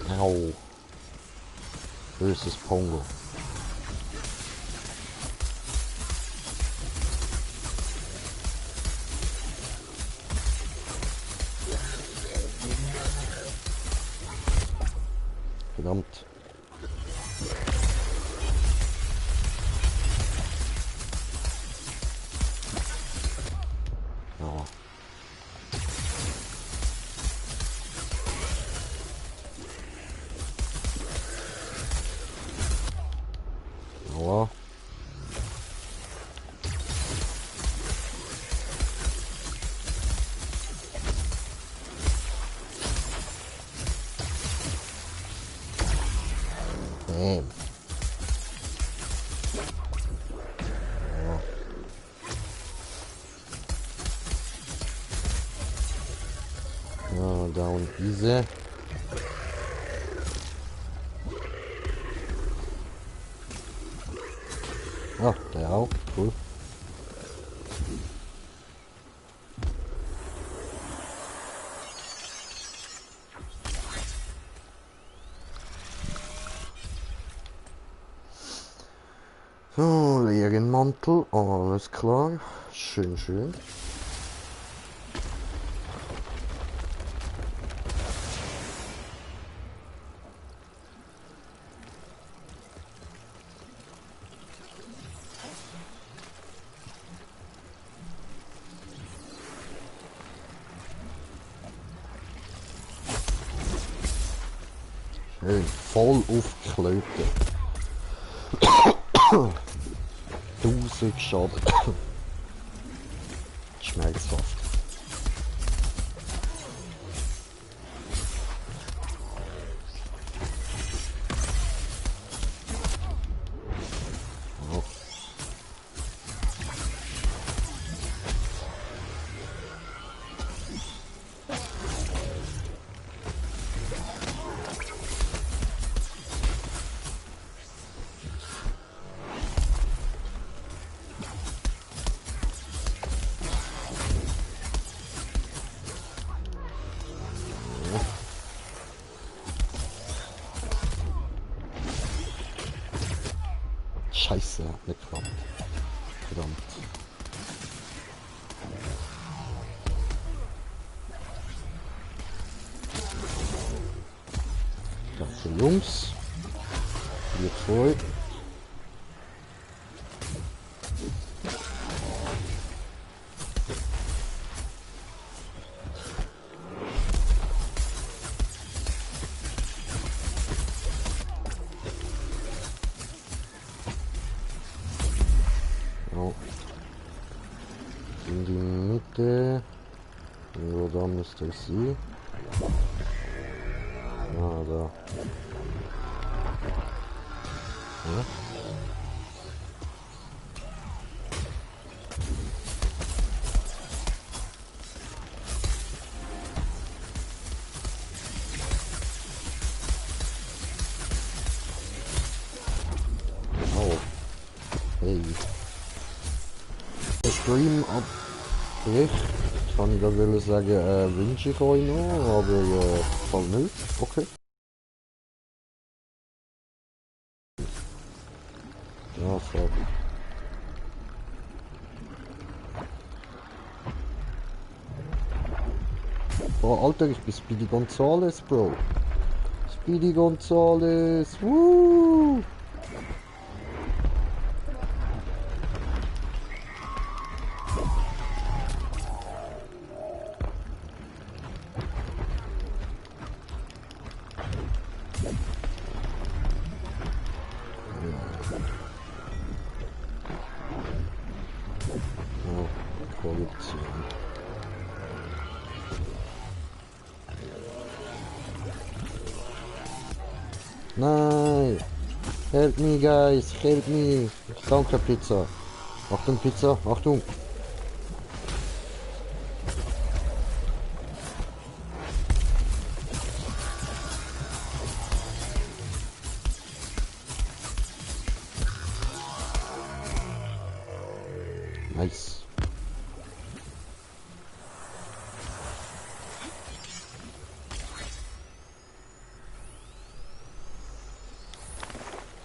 Au. Böses Pongo. Verdammt. Ja. Aua. Bam. Ja, down easy. Ah, der auch. Cool. So, Legenmantel, alles klar. Schön, schön. Schön, voll aufgeklötet. 1000 Schaden. Schmerzhaft. Ja. Scheiße, hat nicht geklappt. Verdammt. Danke Jungs. Wir zwei. Ja. In die Mitte. Ja, da müsste ich sie. Ah, da. Ja. Oh. Hey. Der Stream abbricht. Kann ich da will sagen, wünsche ich euch noch, aber voll nicht. Okay. Ja, fuck. Oh, Alter, ich bin Speedy Gonzales, Bro. Speedy Gonzales, woo! Oh, Korruption. Nein! Help me, guys! Help me! Danke, Pizza! Achtung, Pizza! Achtung! Nice!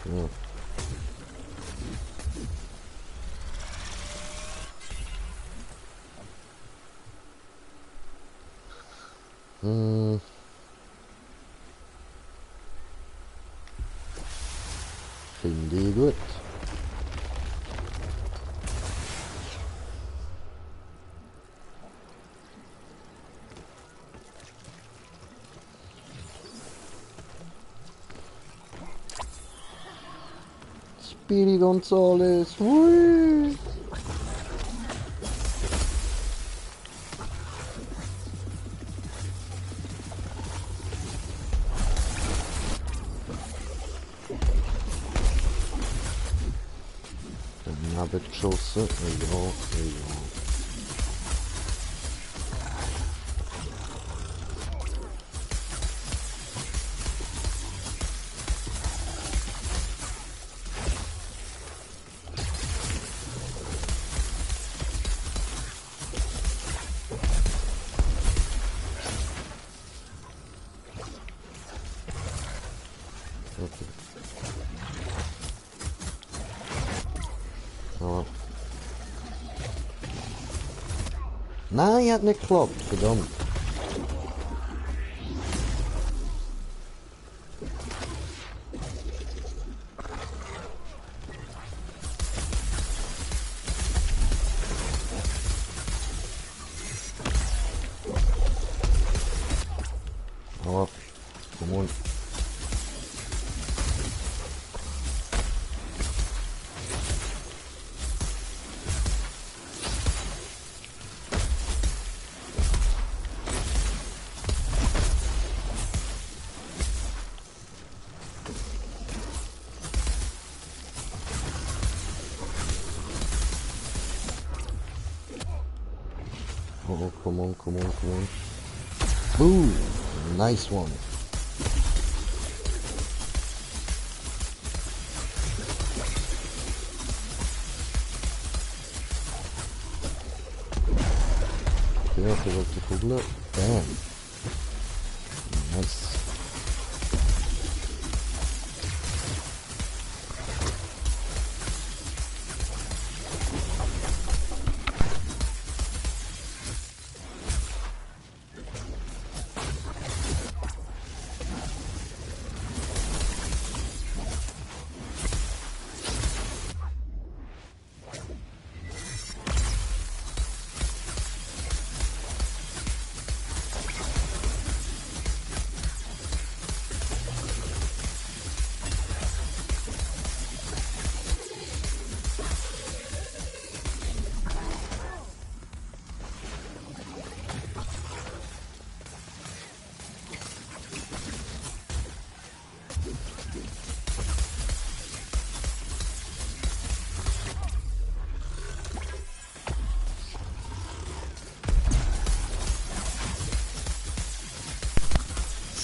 Ja. Hm. Finde ich gut. Speedy Gonzales. Hui. Daneben geschossen. Ja, ja. Okay. Ja. Nein, hat nicht geklappt, verdammt. Aber, komm on. Oh, come on, come on, come on. Boom! Nice one. Ja, verrückte Kugel. Bam. Nice.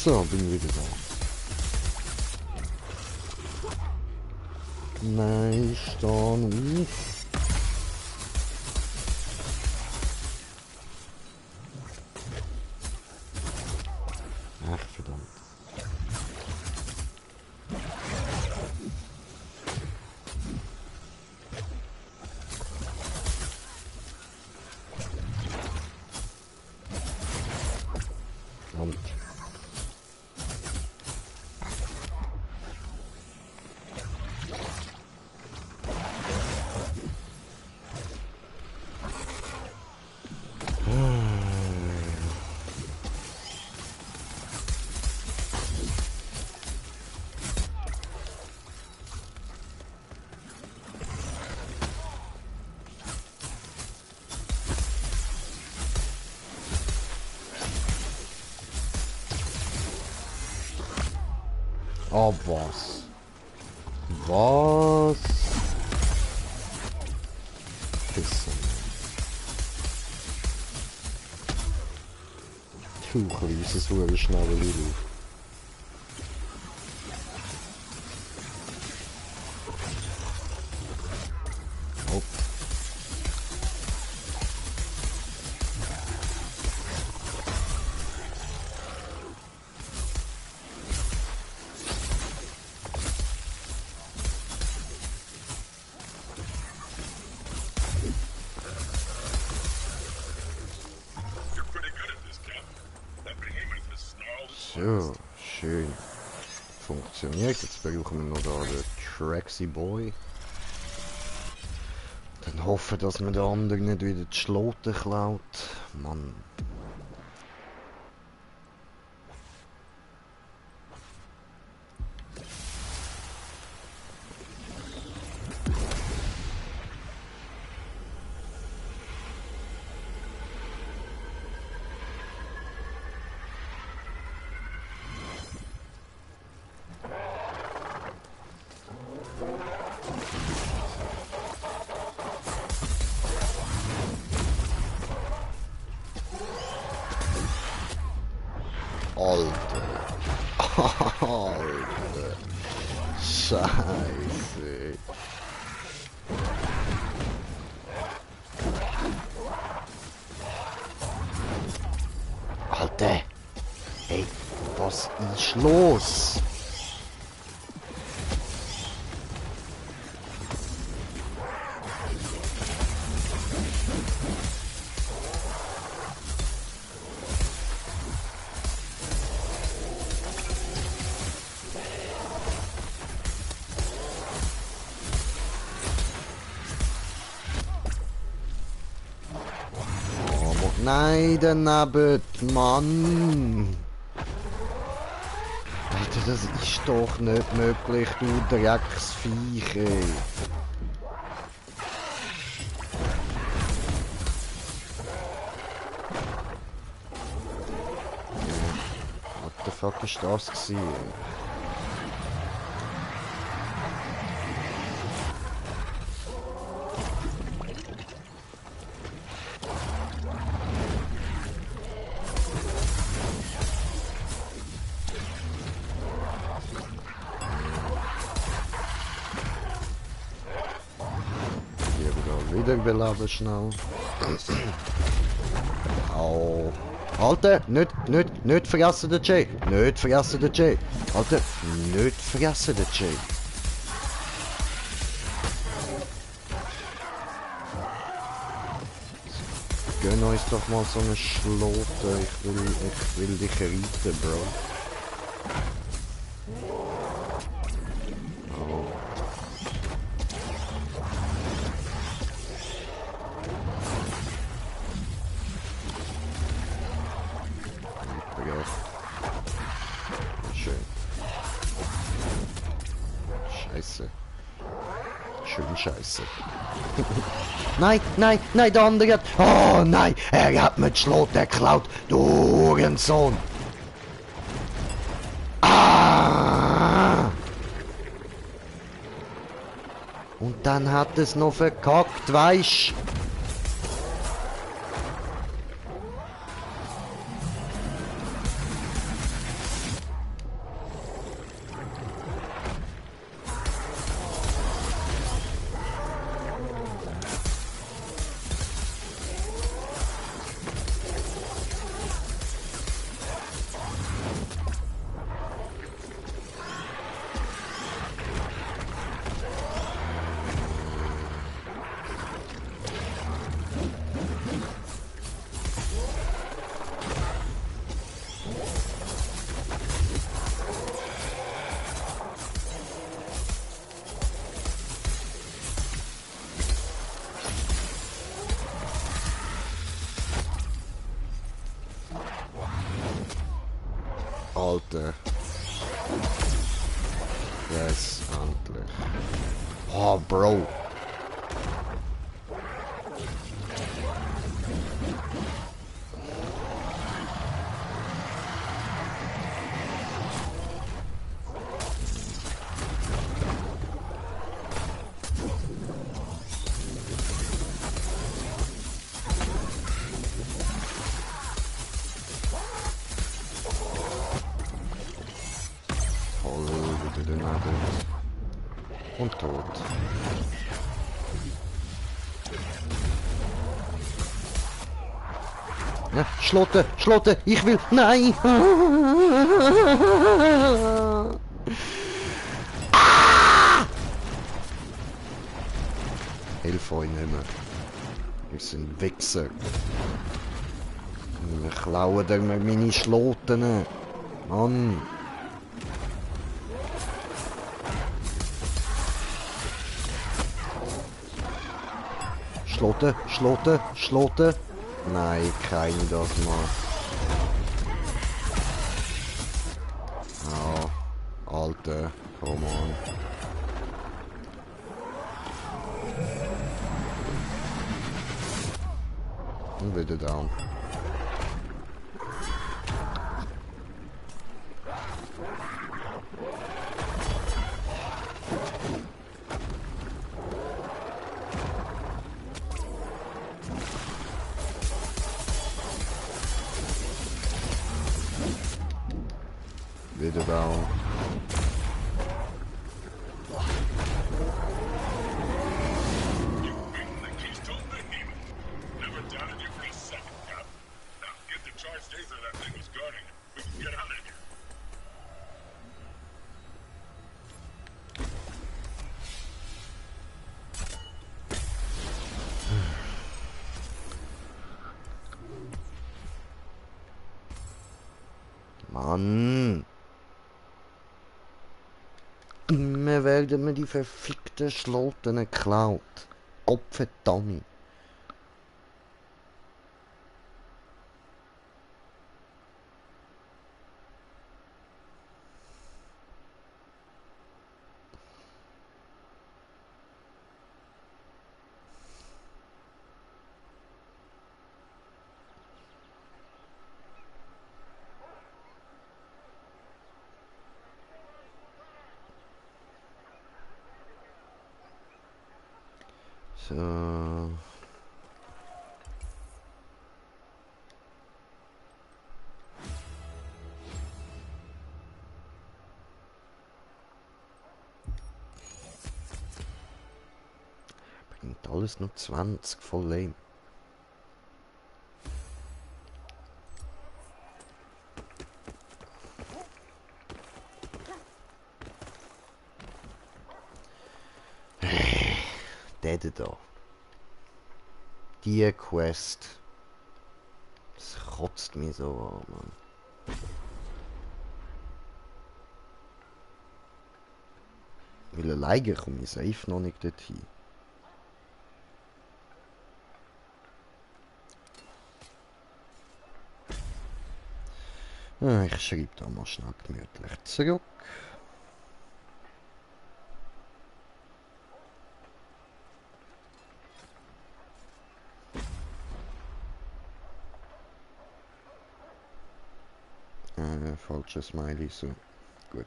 So, bin wieder da. Nice, dann. Ach, verdammt. Verdammt. Oh, was? Was? Pisse. Du kleines Hurenschnabel. Oh. So, schön. Funktioniert. Jetzt brauchen wir noch da den Traxy Boy. Dann hoffen, dass mir der andere nicht wieder die Schlote klaut. Mann. Alter. Scheiße. Alter. Ey, was ist los? Nein, daneben, Mann! Alter, das ist doch nicht möglich, du Drecksviech, ey. What the fuck ist das gewesen? Wieder beladen schnell. Au. Alter, nicht vergessen den Jay. Nicht vergessen den Jay. Alter, nicht vergessen den Jay. Gönn uns doch mal so eine Schlote. Ich will dich reiten, Bro. Scheiße. Schön scheiße. Nein, der andere hat... Oh nein, er hat mir die Schlote geklaut. Du Hurensohn. Ah! Und dann hat es noch verkackt, weisst. Alter. Yes, endlich. Oh, Bro. Und tot. Ja, Schlote, ich will, nein! Ah! Hilf euch nicht mehr. Wir sind Wichser. Wir klauen dir meine Schloten. Mann. Schlotten, schlotten, schlotten. Nein, keine das mal. Ja, Alter, come on. Und wieder down. Wieder down. You beaten the Keystone Behemoth. Never doubted you for a second, Cap. Now, get the charged taser that thing was guarding. We can get out of here. Mann. Immer werden mir die verfickten Schloten geklaut. Gottverdammt. So. Bringt alles nur 20, voll lame. Der da. Die Quest. Das kotzt mich so an, Mann. Weil alleine komme ich safe noch nicht dorthin. Ich schreibe da mal schnell gemütlich zurück. Falsches Smiley, so. Gut.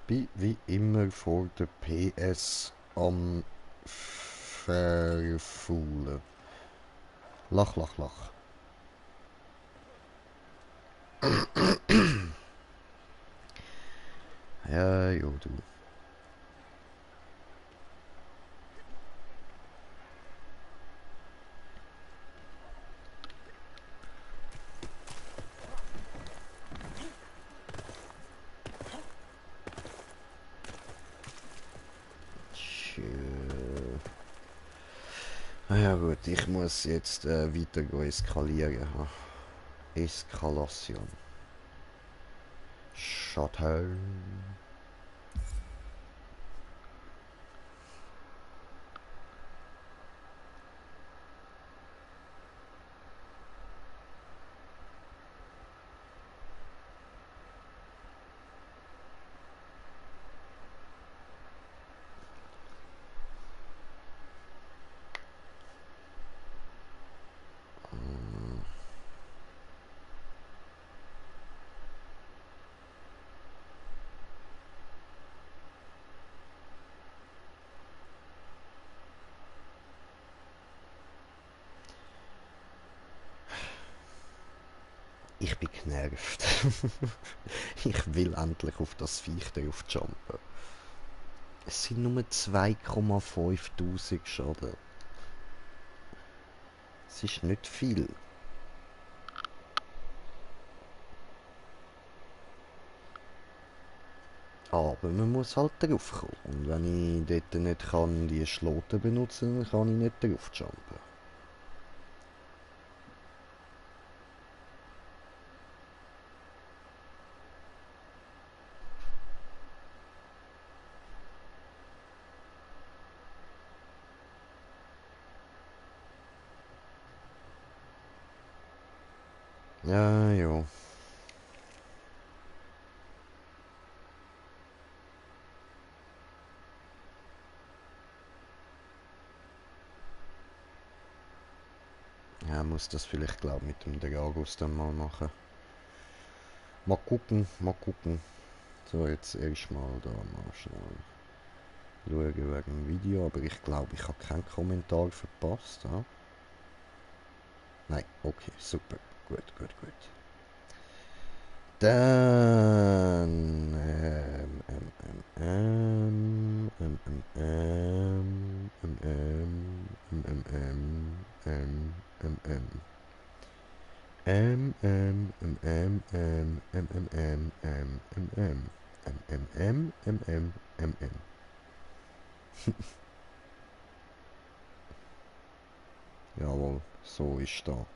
Bin wie immer vor der PS am verfaulen. Lach, lach, lach. Ja, jo, du. Ja gut, ich muss jetzt weiter eskalieren. Eskalation. Chateau. Ich bin genervt. Ich will endlich auf das Viech drauf jumpen. Es sind nur 2,500 Schaden. Es ist nicht viel. Aber man muss halt drauf kommen. Und wenn ich dort nicht kann, die Schloten benutzen, dann kann ich nicht drauf jumpen. Ja, ja. Ja, muss das vielleicht, glaube ich, mit dem Dragos dann mal machen. Mal gucken, mal gucken. So, jetzt erstmal da mal schnell schauen wegen dem Video, aber ich glaube, ich habe keinen Kommentar verpasst. Ja? Nein, okay, super, gut, gut, gut. Dann Jawohl, so ist da.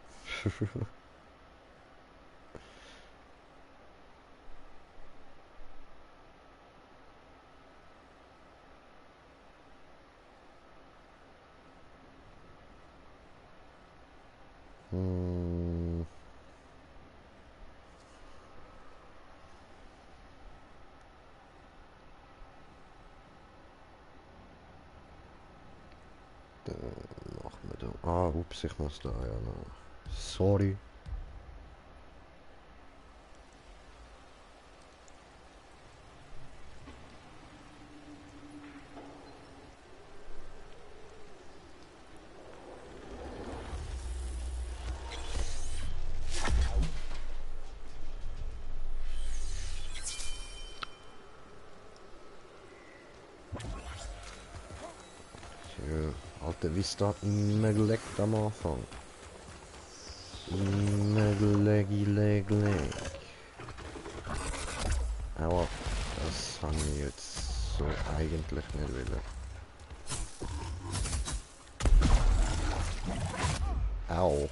Hm. Dann machen wir da. Ah, ups, ich muss da ja noch. Sorry. Ja, Alter, wie hat immer geleckt am Anfang? Immer leg. Aber das habe ich jetzt so eigentlich nicht wollen. Au.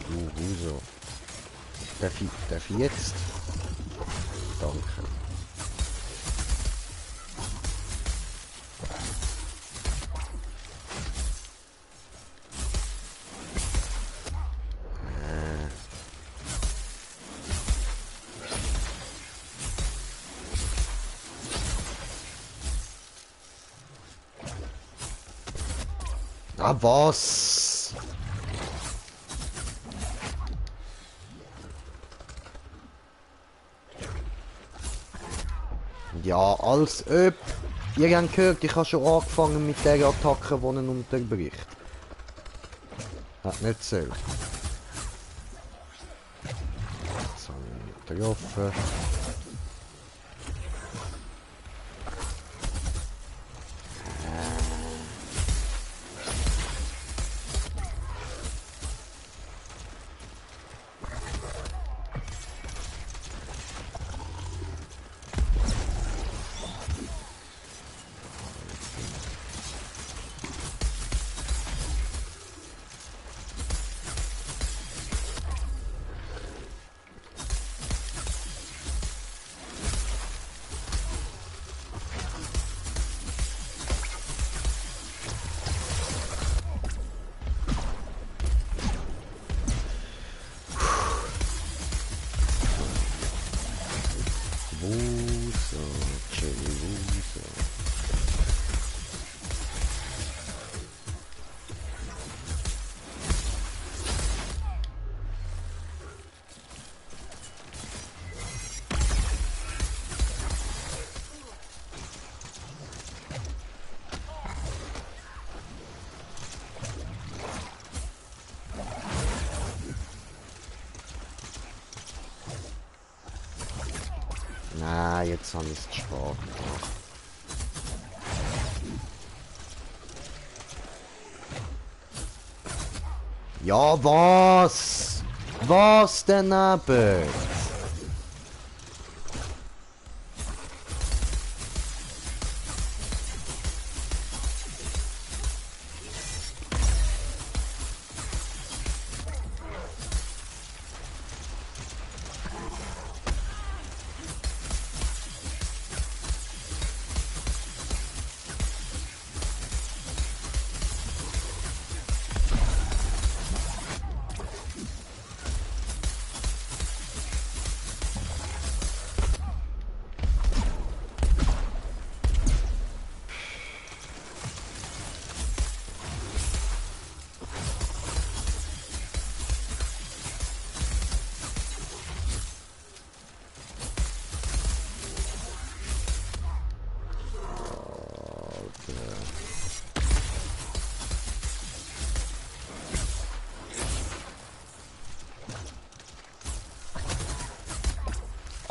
Du Huso. Darf ich jetzt? Danke. Ah, was? Ja, als ob. Ihr habt gehört, ich habe schon angefangen mit der Attacke, die ihn unterbricht. Hat nicht zählt. Jetzt habe ich ihn getroffen. Wuso, Chili Wuso. Na, jetzt habe ich es zu spät gemacht. Ja, was? Was daneben?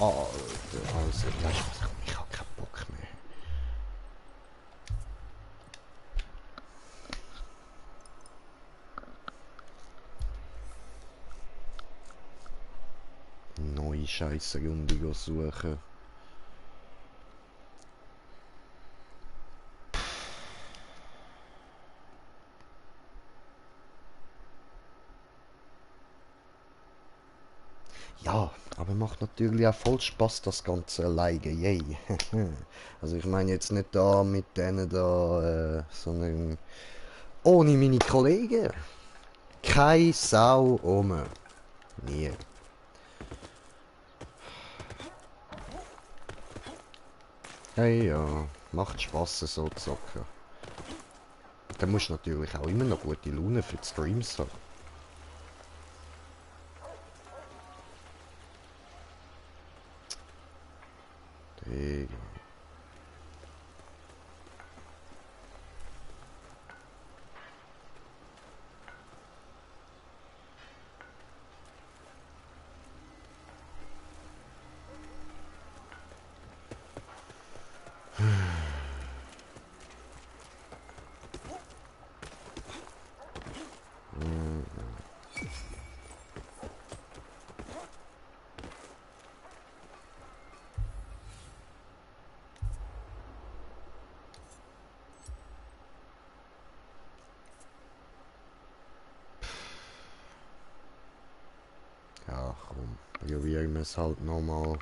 Alter, also, weißt du was, ich hab keinen Bock mehr. Neue Scheisse-Runde suchen. Ja, aber macht natürlich auch voll Spaß das Ganze alleine, yay. Also ich meine jetzt nicht da mit denen da, sondern ohne meine Kollegen. Keine Sau rum. Nie. Hey ja, macht Spaß so zu zocken. Dann musst du natürlich auch immer noch gute Laune für die Streams haben. Digga. Ja, komm, probieren wir es halt nochmal.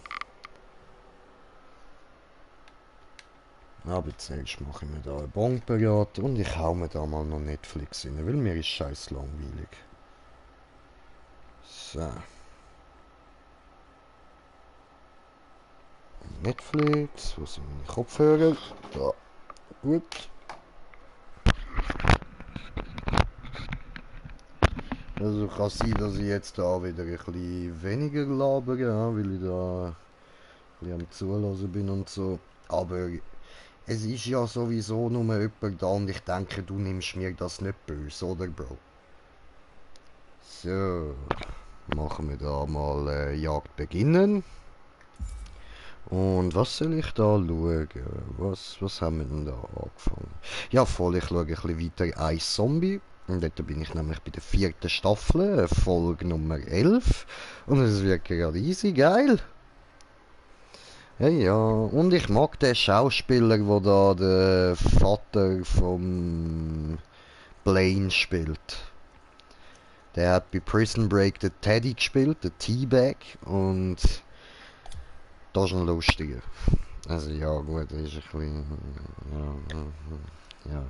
Aber zuerst mache ich mir da einen Bon parat und ich hau mir da mal noch Netflix rein, weil mir ist scheiß langweilig. So. Netflix, wo sind meine Kopfhörer? Da, gut. Also kann sein, dass ich jetzt da wieder ein bisschen weniger labere, ja, weil ich da ein bisschen am Zulassen bin und so. Aber es ist ja sowieso nur jemand da und ich denke, du nimmst mir das nicht böse, oder Bro? So, machen wir da mal Jagd beginnen. Und was soll ich da schauen? Was haben wir denn da angefangen? Ja, voll, ich schaue ein bisschen weiter Ice Zombie. Und dort bin ich nämlich bei der 4. Staffel, Folge Nummer 11. Und es wird gerade easy geil. Hey, ja, und ich mag den Schauspieler, der da der Vater vom Blaine spielt. Der hat bei Prison Break den Teddy gespielt, den Teabag. Und das ist ein lustiger. Also ja, gut, das ist ein bisschen... Ja.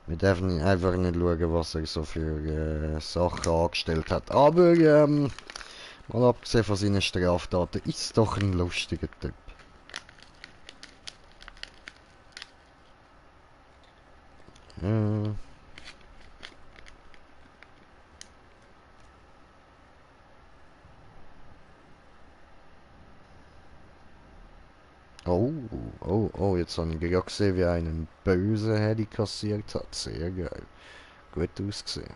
Wir dürfen einfach nicht schauen, was er so für Sachen angestellt hat. Aber, mal abgesehen von seinen Straftaten, ist doch ein lustiger Typ. Ja. Oh, oh, jetzt habe ich gerade gesehen, wie einen bösen Hedy kassiert hat. Sehr geil. Gut ausgesehen.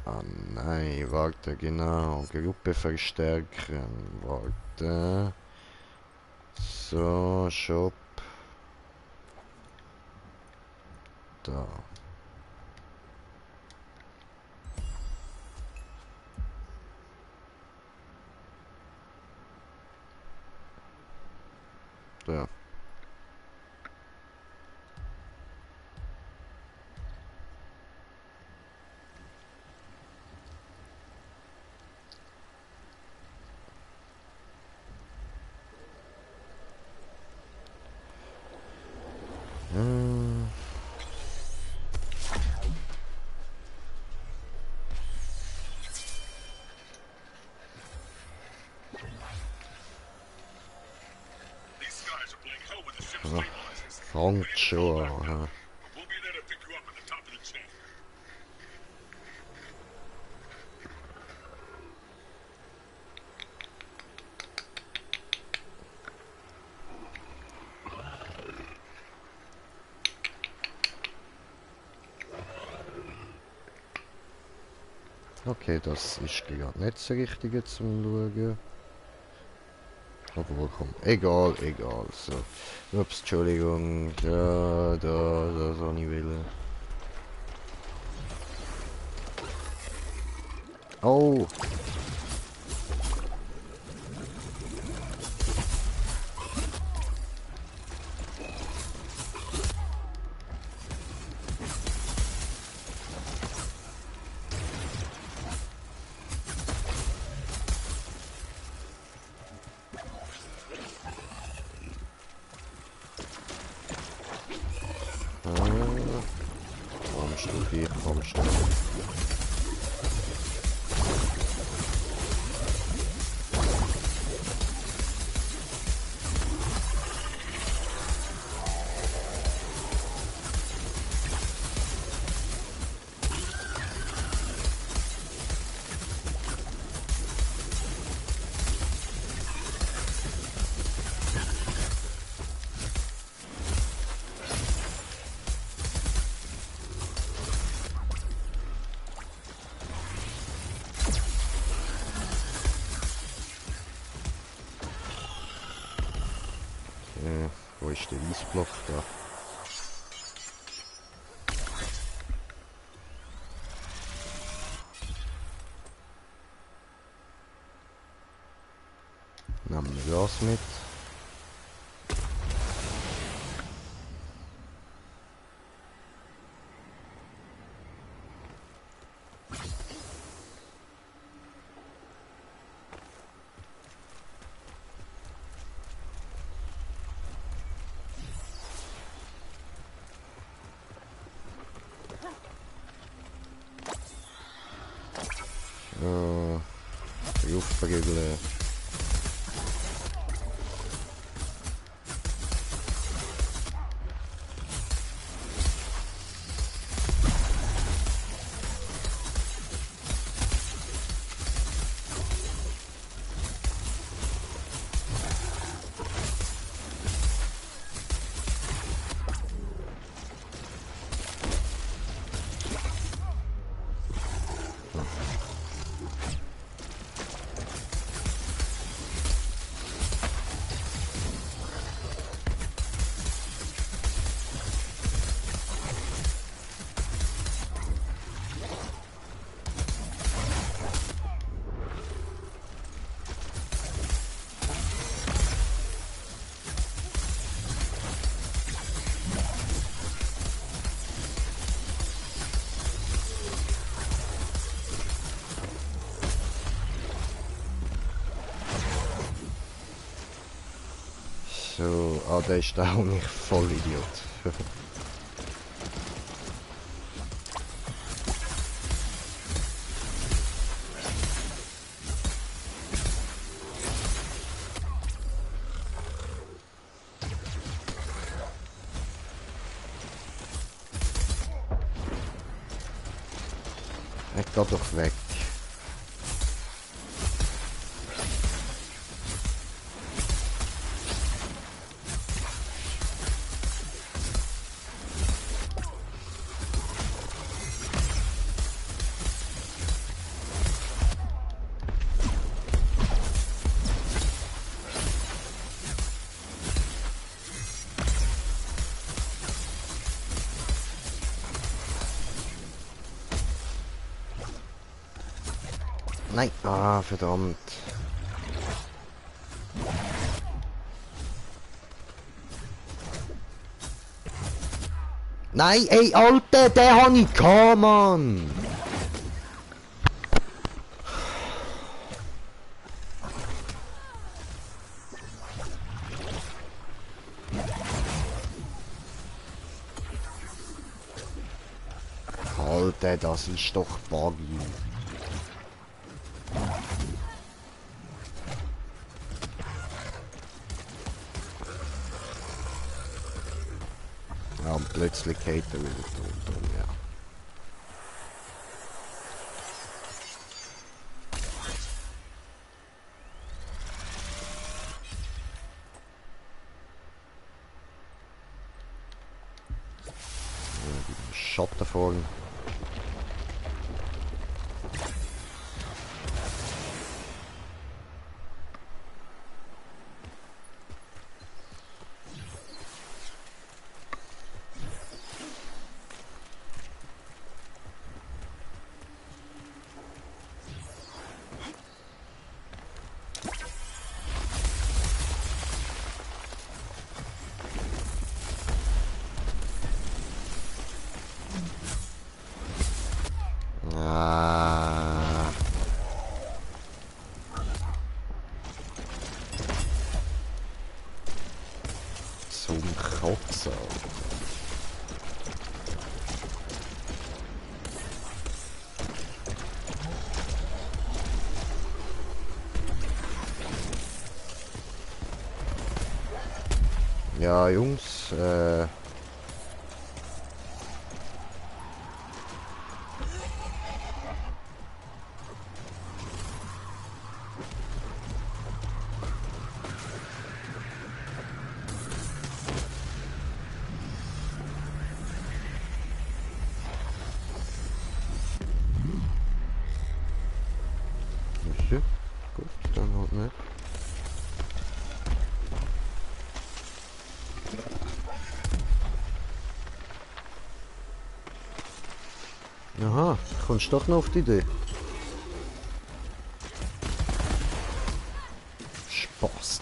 Ah nein, warte, genau. Gruppe verstärken. Warte. So, Shop. Da. Da. Hm. These skies are playing hell with the ship's Ah, stabilizers. fängt We need to schon fall back an. now, Hä? but we'll be there to pick you up at the top of the chain. Okay, das ist gerade nicht das Richtige zum Schauen. Obwohl, komm, egal, egal, so. Ups, Entschuldigung, da, so nicht will. Oh! Kommst du hier, kommst du. Wo ist der Eisblock da? Nehmen wir das mit. Die Aufprügeln. So, der ist da auch nicht voll Idiot. Er geht doch weg. Nein, verdammt. Nein, ey, Alter, den hab ich gehabt, Mann. Alter, das ist doch buggy. Ja, und plötzlich geht er wieder tot um, ja. Schatten vorne. Ja, Jungs, Monsieur? Gut, dann halt nicht. Aha, kommst du doch noch auf die Idee. Spaß.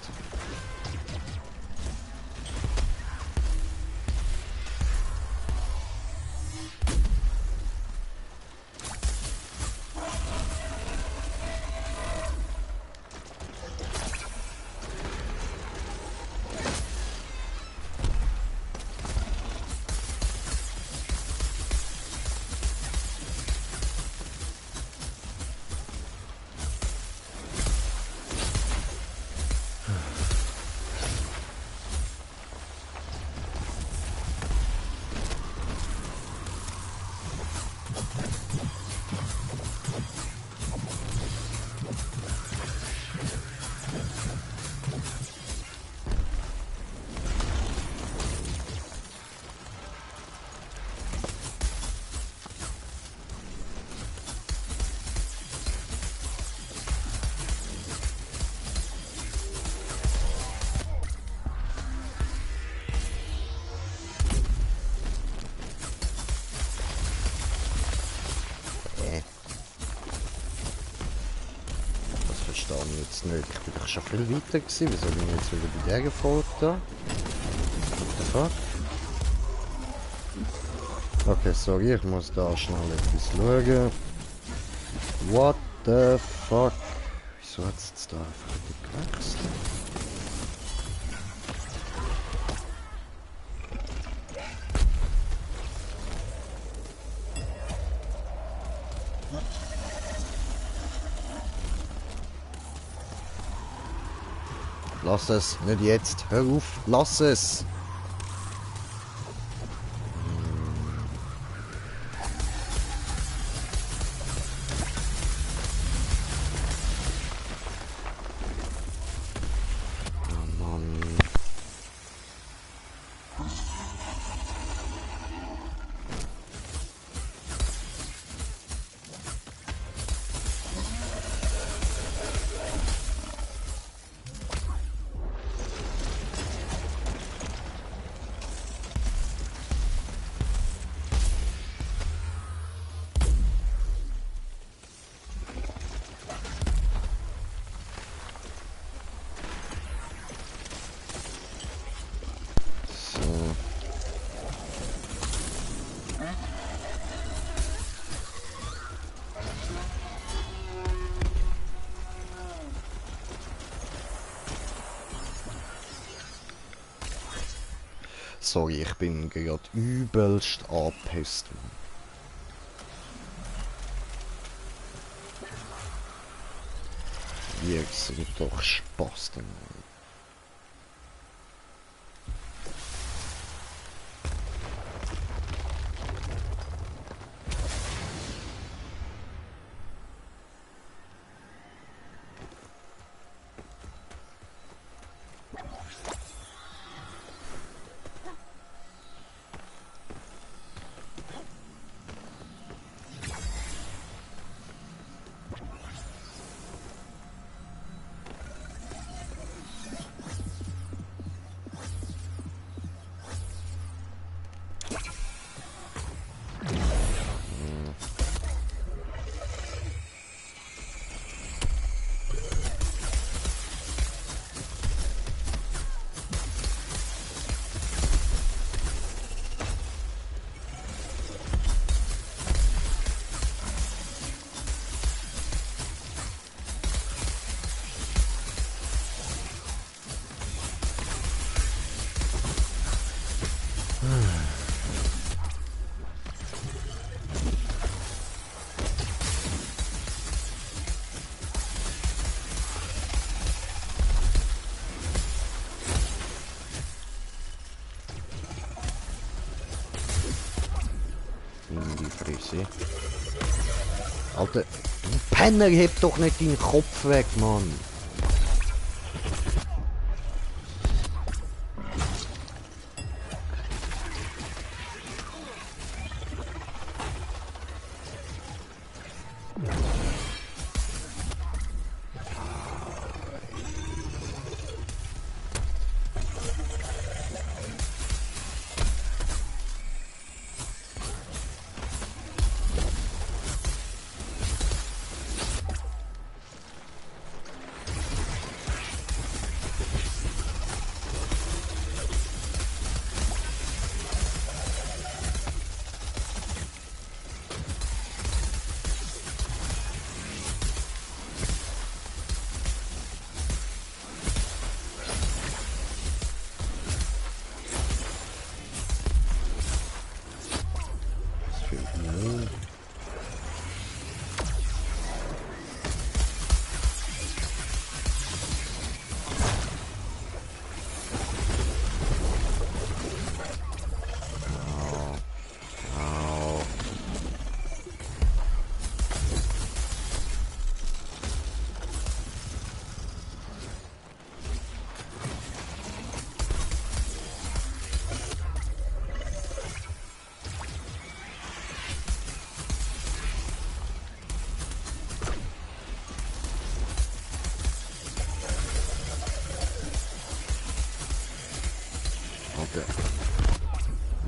Das verstehe ich jetzt nicht. Ich bin doch schon viel weiter gewesen. Wieso bin ich jetzt wieder bei der gefolgt da? What the fuck? Okay, sorry, ich muss da schnell etwas schauen. What the fuck? Wieso hat es jetzt da einfach nicht gewechselt? Lass es, nicht jetzt. Hör auf, lass es. Oh Mann. So. Sorry, ich bin gerade übelst angepisst. Wir sind doch Spasten. gewesen. Alter, du Penner, heb doch nicht deinen Kopf weg, Mann.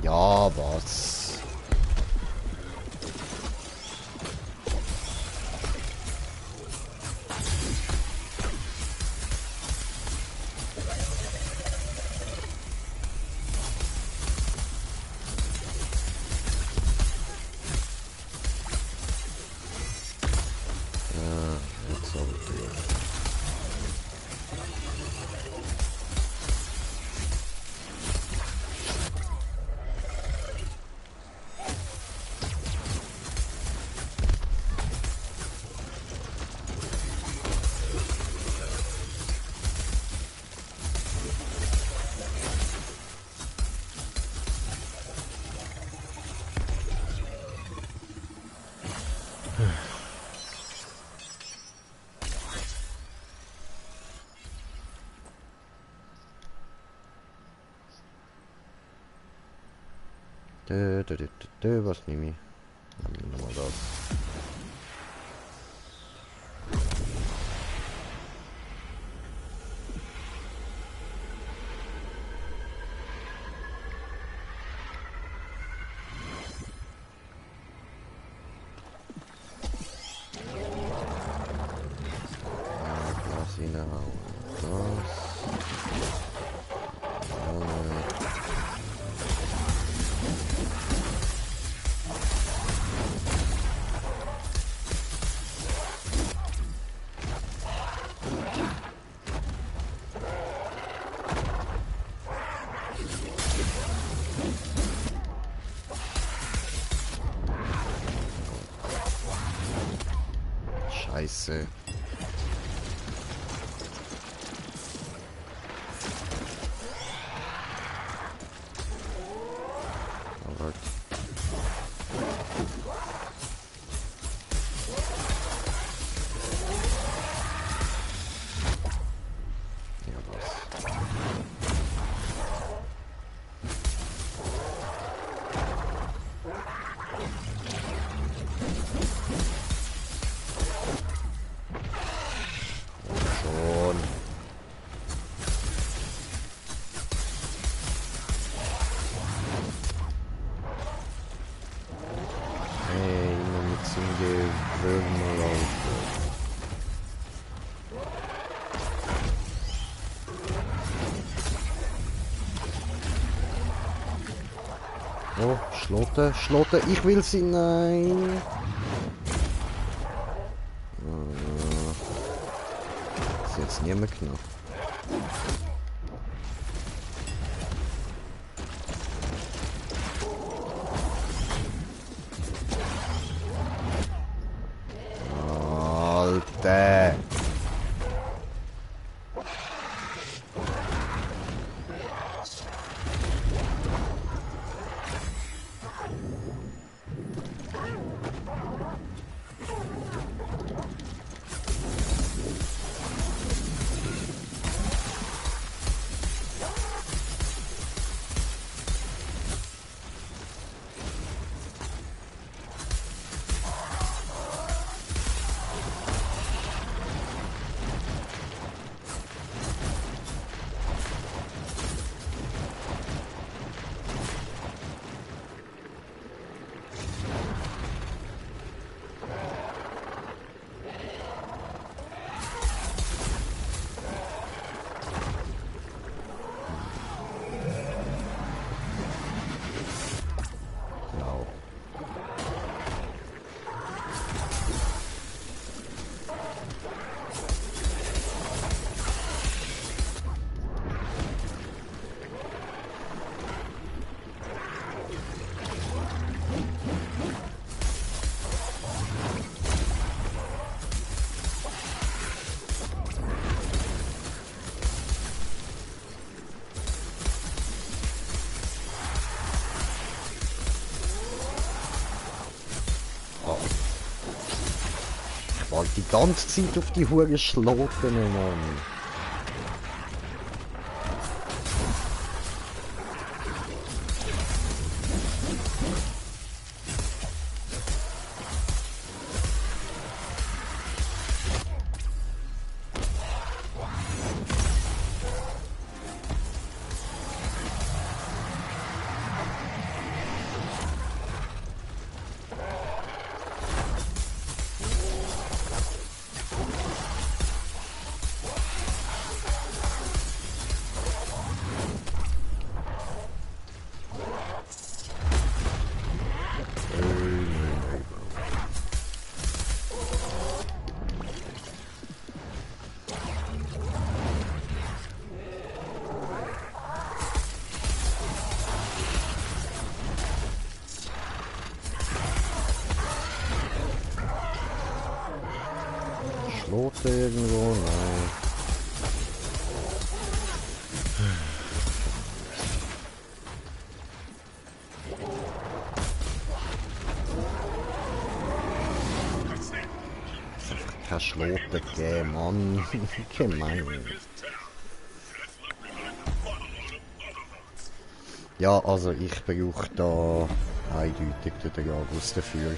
Ja, was? Jetzt aber durch. Was nehme ich? Nochmal das. Das hinhauen. Das. Scheiße. Alright. Ja, was? Schon. Hey, immer mit zum Gewölben laufen. Oh, Schlotte, Schlotte, ich will sie, nein. Ist jetzt nicht mehr knapp. Alter. die ganze Zeit auf die Hure Schloten, Mann. Schlote irgendwo? Nein. Keine Schlote gegeben, Mann. Gemein. Ja, also ich brauche da eindeutig den Dragos dafür.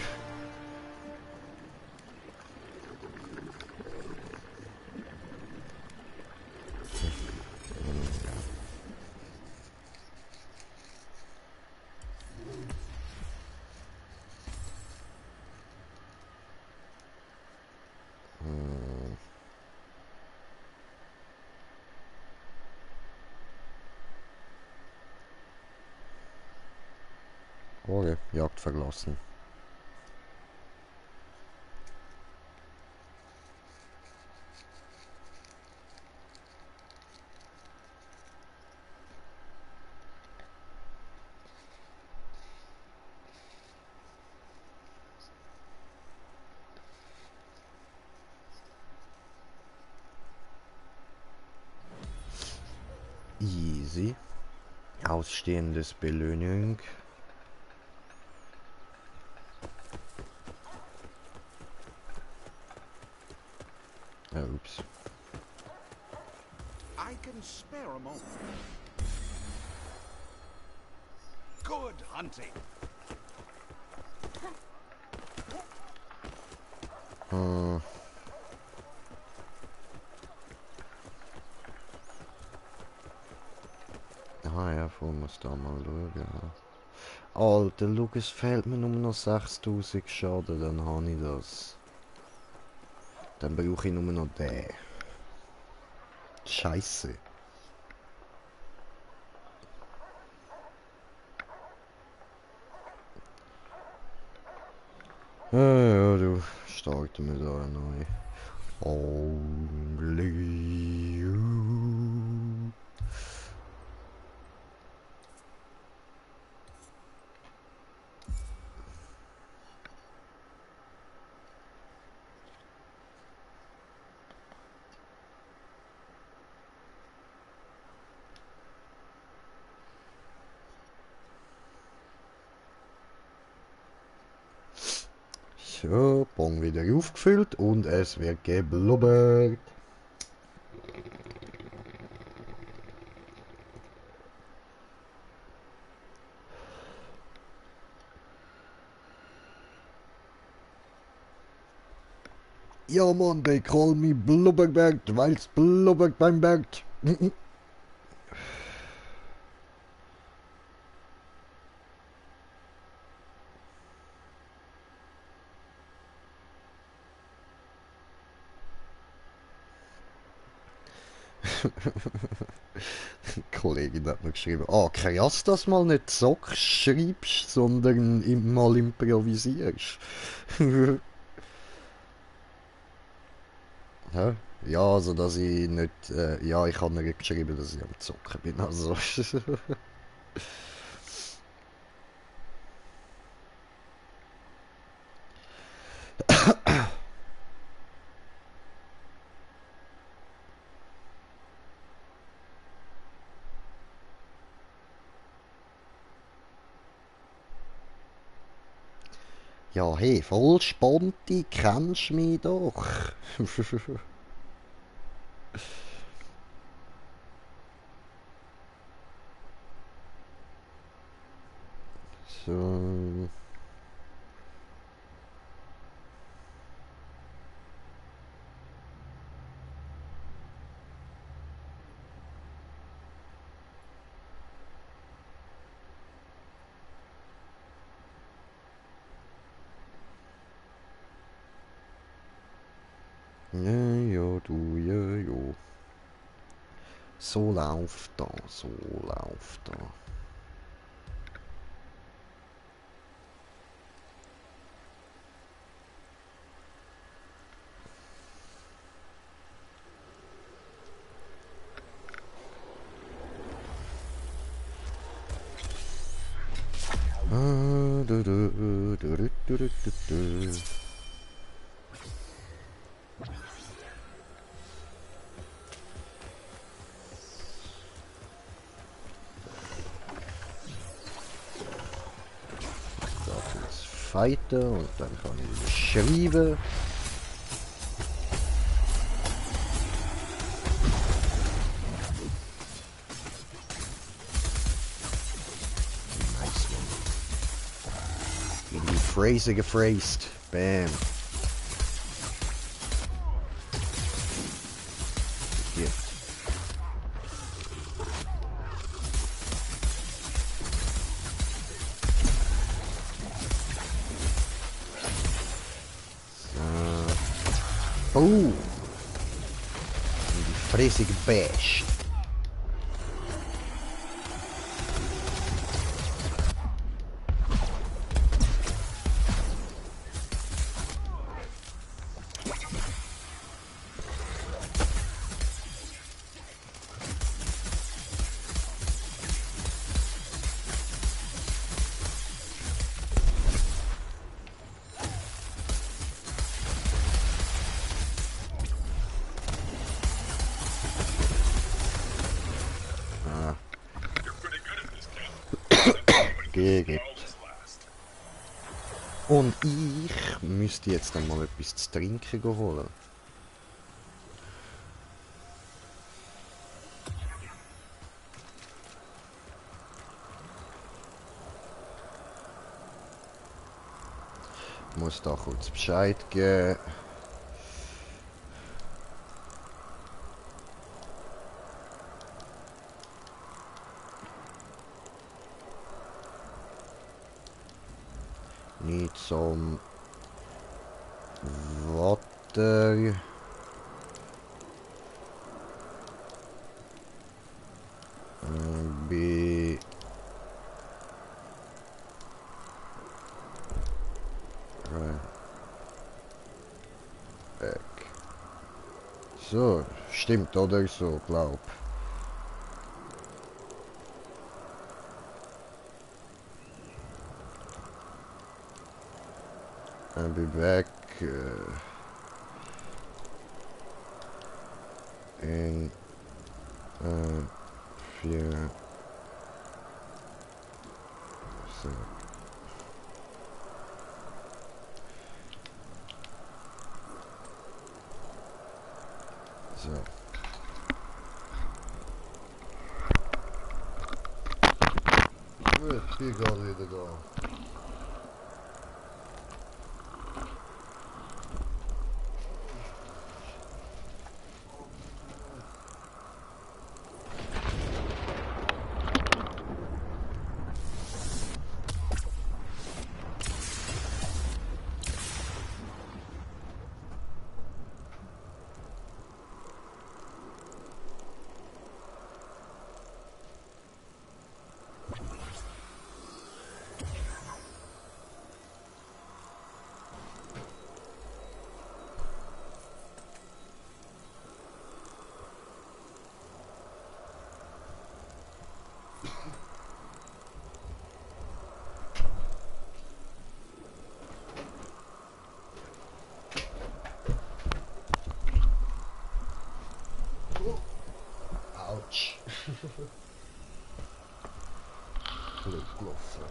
Okay, Jagd verlassen. Easy. Ausstehendes Belohnung. Oops. I can spare a moment. Good hunting. Ah ja, vorher muss da mal schauen. Alter, schau, es fehlt mir nur noch 6000 Schaden, dann habe ich das. Dann brauche ich nur noch den. Scheiße. Ja, du, starten wir da neu. Only you. So, Bon wieder aufgefüllt und es wird geblubbert. Ja Mann, they call me Blubberberg, weil's blubbert beim Berg. Kollegin hat mir geschrieben, ah, krass, dass mal nicht Zock schreibst, sondern mal improvisierst. Hä? Ja, also dass ich nicht, ja, ich habe nicht geschrieben, dass ich am Zocken bin, also. Ja, hey, voll Sponti, kennst mich doch. So. Ja, ja, du, ja, ja. So läuft da, so läuft da. Du, du, du, du, du, du, du, du. Da jetzt fighten und dann kann ich wieder schreiben. Nice one. In die Phrase gephrased. Bam. Gift. So. Oh. In die Phrase gebasht. You're pretty good at this, Cal. Gegen. Always last. Und ich müsste jetzt dann mal etwas zu trinken holen. Ich muss da kurz Bescheid geben. Nicht zum Water. Bei weg. So, stimmt, oder so, glaub. Bin weg. In 4. So. So. Gut, ich bin gerade wieder da. Autsch. Blöd gelaufen.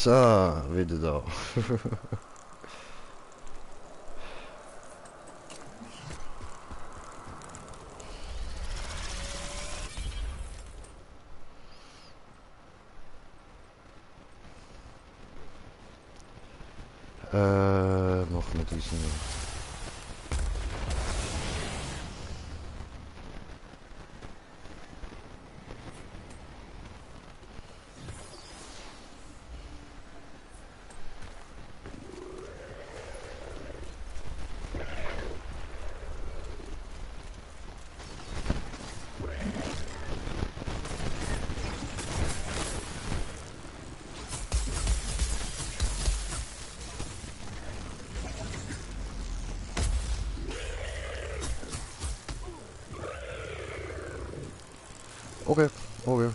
So, wieder da. Machen wir diesen. Okay, okay.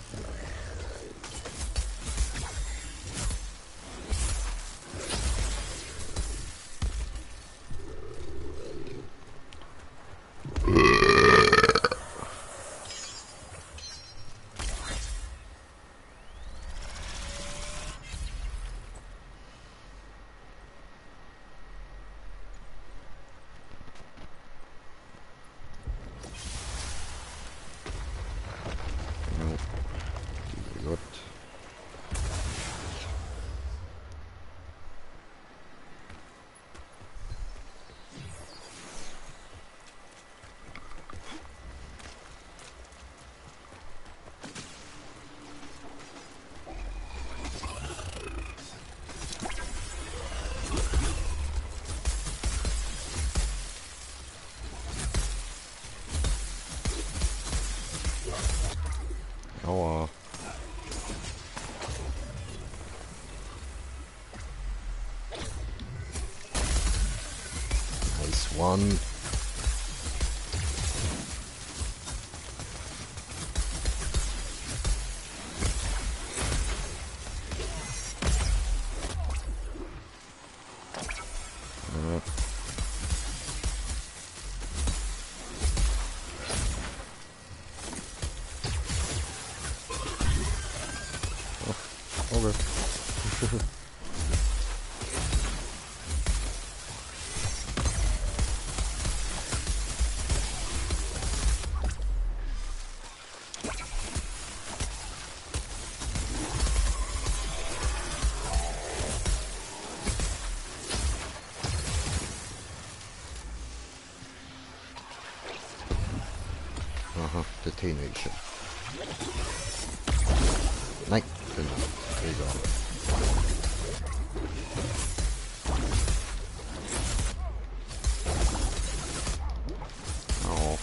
Gut. Aua. Nice one. Okay. Aha, der Teenager. Nein, genau. Egal. Oh.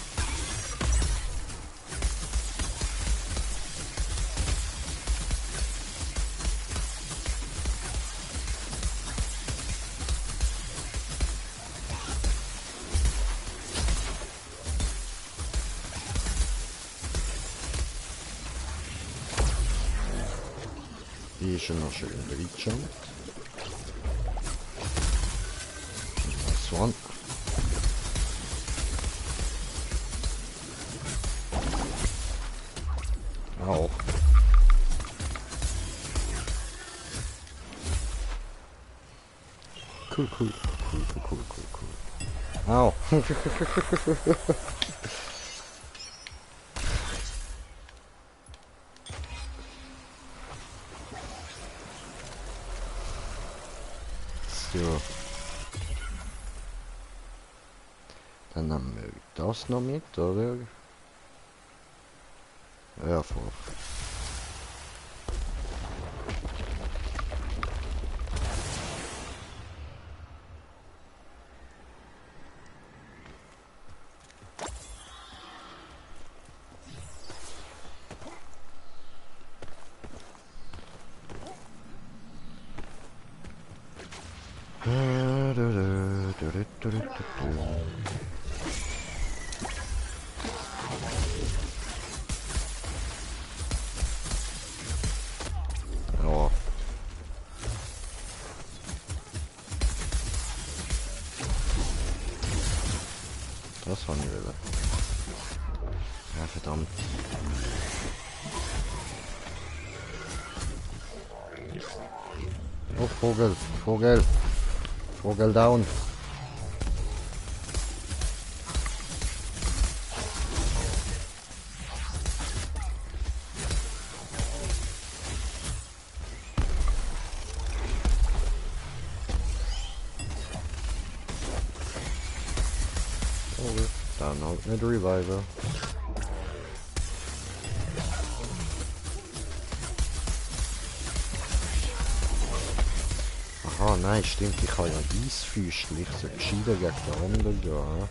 Die ist schon noch schön reingeschaut. Nice one. Au. Cool, cool, cool, cool, cool, cool, cool. Au. So. Dann nehmen wir das noch mit, oder? Ja, voll. Ja. Das war eine Welle. Ja, verdammt. Oh, Vogel, Vogel. Vogel down. Vogel. Dann halt nicht Reviver. Aha, nein, stimmt, ich habe ja Eisfüßchen. Ich sollte gescheiter gegen den anderen gehen.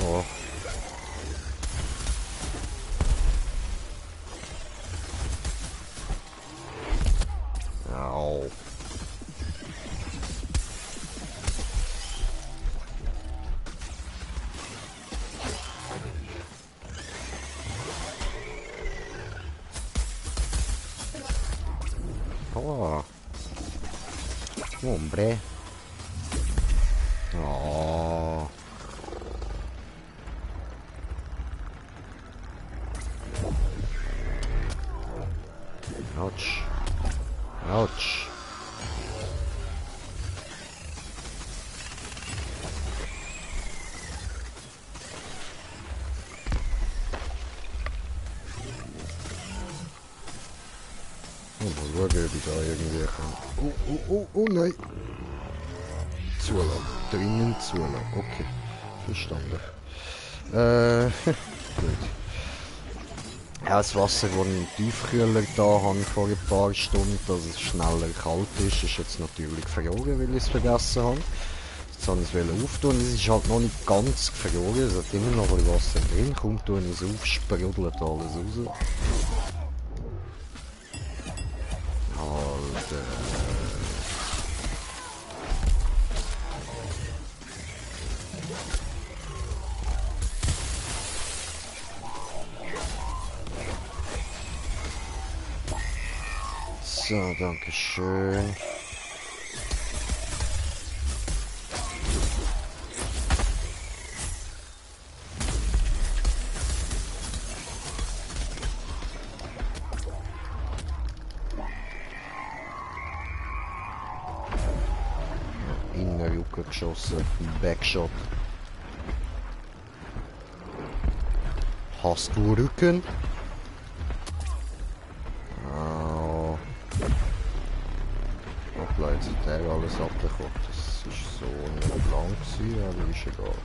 Oh. Au. Oh. Hombre. Oh. Ouch. Ouch. Mal schauen, ob ich da irgendwie kann. Oh, nein. Zulassen. Dringend zulassen. Okay. Verstanden. Gut. Ja, das Wasser, das ich im Tiefkühler da habe vor ein paar Stunden, dass es schneller kalt ist jetzt natürlich verloren, weil ich es vergessen habe. Jetzt habe ich es auftun. Es ist halt noch nicht ganz verloren, es hat immer noch ein bisschen Wasser drin. Kaum tue ich es auf, sprudelt alles raus. Alter. So, danke schön. In den Rücken geschossen. Backshot. Hast du Rücken? Jetzt hat er alles abbekommen. Das ist so nicht lang gewesen, aber ist egal.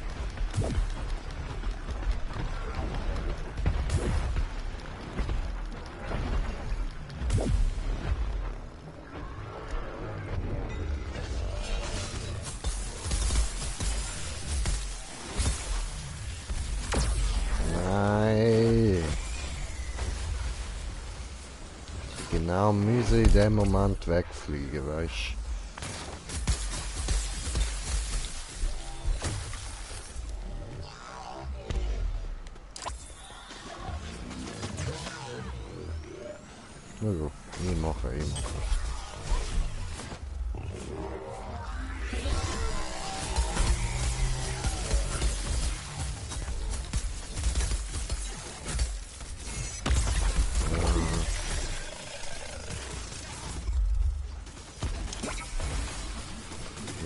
Nein! Genau, müssen in dem Moment wegfliegen, weißt du? Also, ich mache ihn.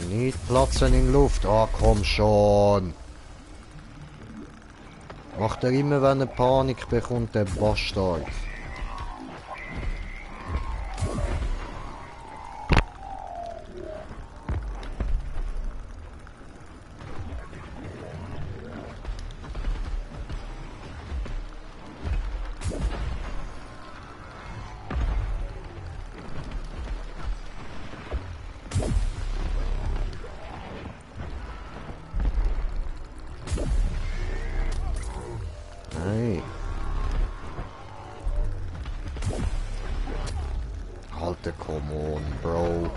Nicht platzen in Luft. Ah, komm schon. Macht er immer, wenn er Panik bekommt, der Bastard. Hey. Alter, come on, bro.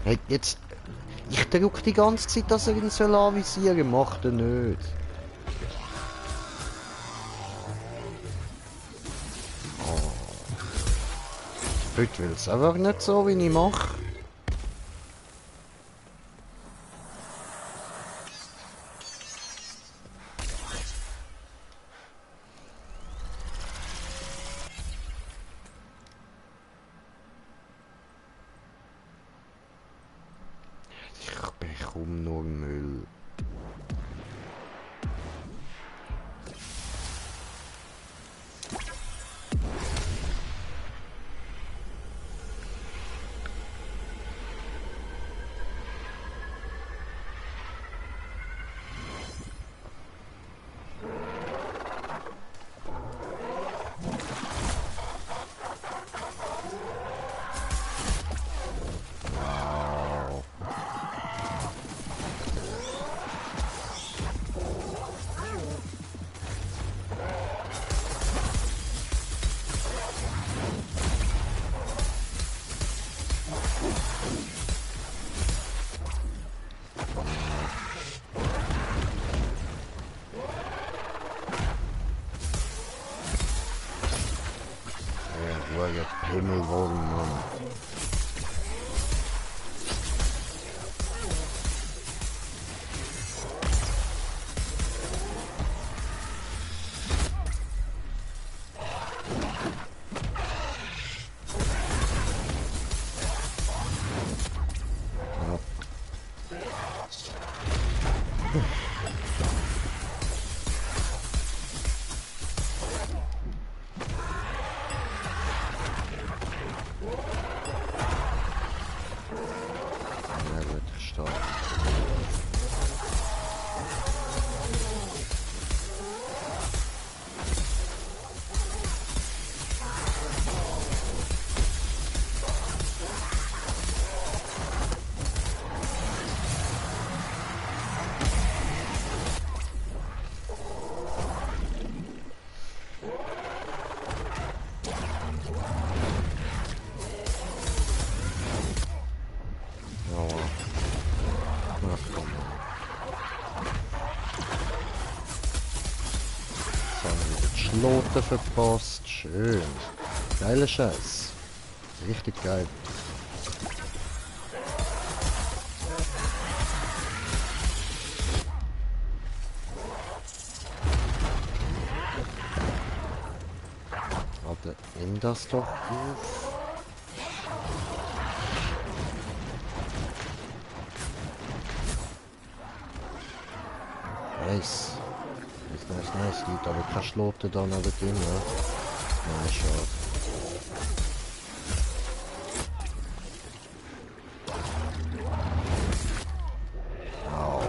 Hey, jetzt... Ich drücke die ganze Zeit, dass er ihn soll anvisieren. Macht er nicht. Oh. Heute will es einfach nicht so, wie ich mache. Ich bekomme nur Müll. Himmelwagen, Mann. Schloten verpasst. Schön. Geiler Scheiß. Richtig geil. Warte, nimm das doch auf. Nice. Nice. Gibt aber keine Schlote da neben drin, ne? Nein, schade. Au.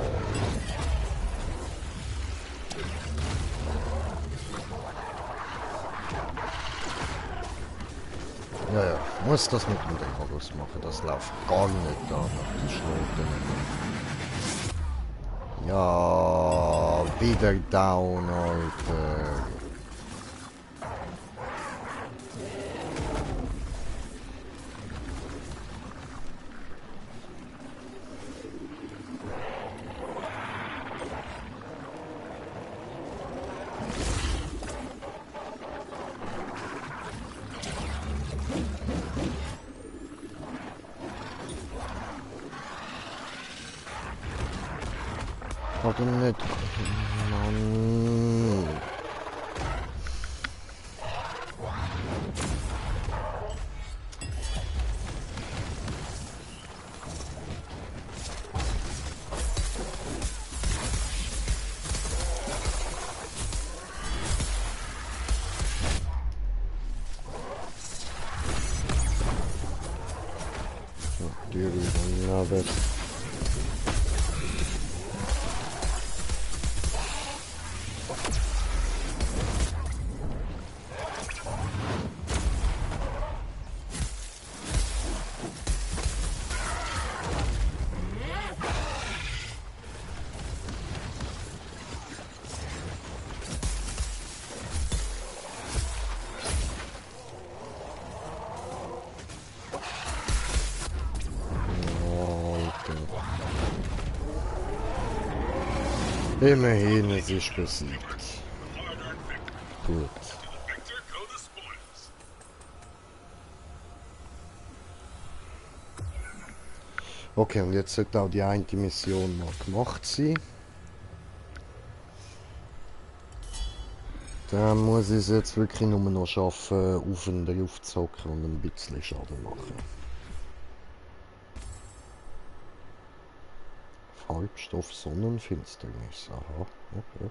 Ja, muss das mit dem Dekorus machen, das läuft gar nicht da nach den Schloten. Ja, wieder down, Alter. Warte nicht. Mann. Dude, love it. Immerhin, es ist besiegt. Hard-earned victory. Gut. To the victor go the spoils. Okay, und jetzt sollte auch die eine Mission mal gemacht sein. Dann muss ich es jetzt wirklich nur noch schaffen, auf und drauf zu hocken und ein bisschen Schaden machen. Farbstoff Sonnenfinsternis, aha, okay.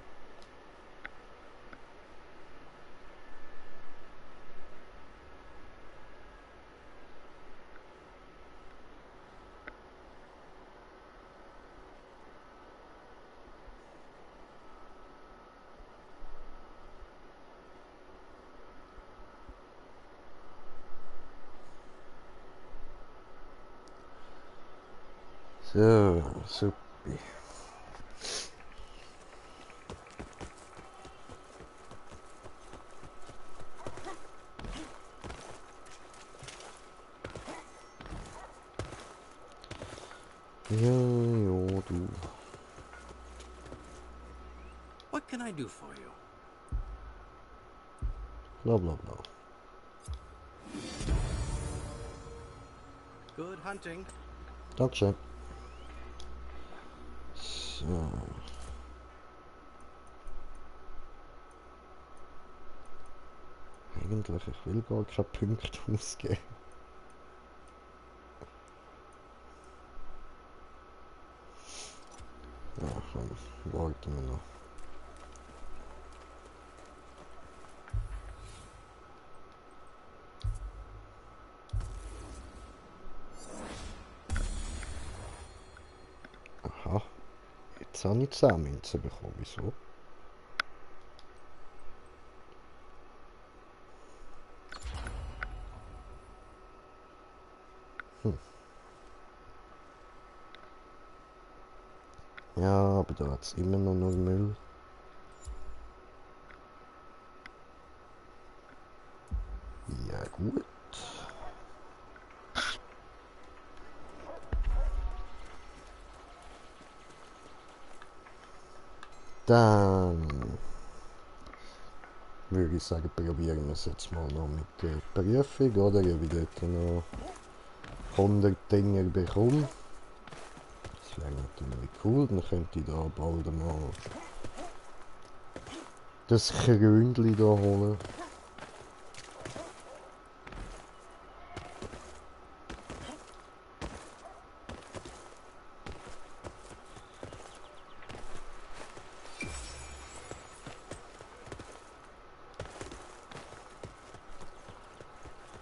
So, super. Ja, ja, du. What can I do for you? Bla bla bla. Good hunting. Dankeschön. So. Eigentlich, ich will gar keine Punkte ausgeben. Ja, komm, warten wir noch. Aha, jetzt habe ich 10 Münzen bekommen, wieso? Ja, aber da hat es immer noch nur Müll. Ja, gut. Dann würde ich sagen, probieren wir es jetzt mal noch mit der Prüfung, oder? Ich habe dort noch 100 Dinger bekommen. Das wäre natürlich cool, dann könnte ich da bald mal das Krönchen da holen.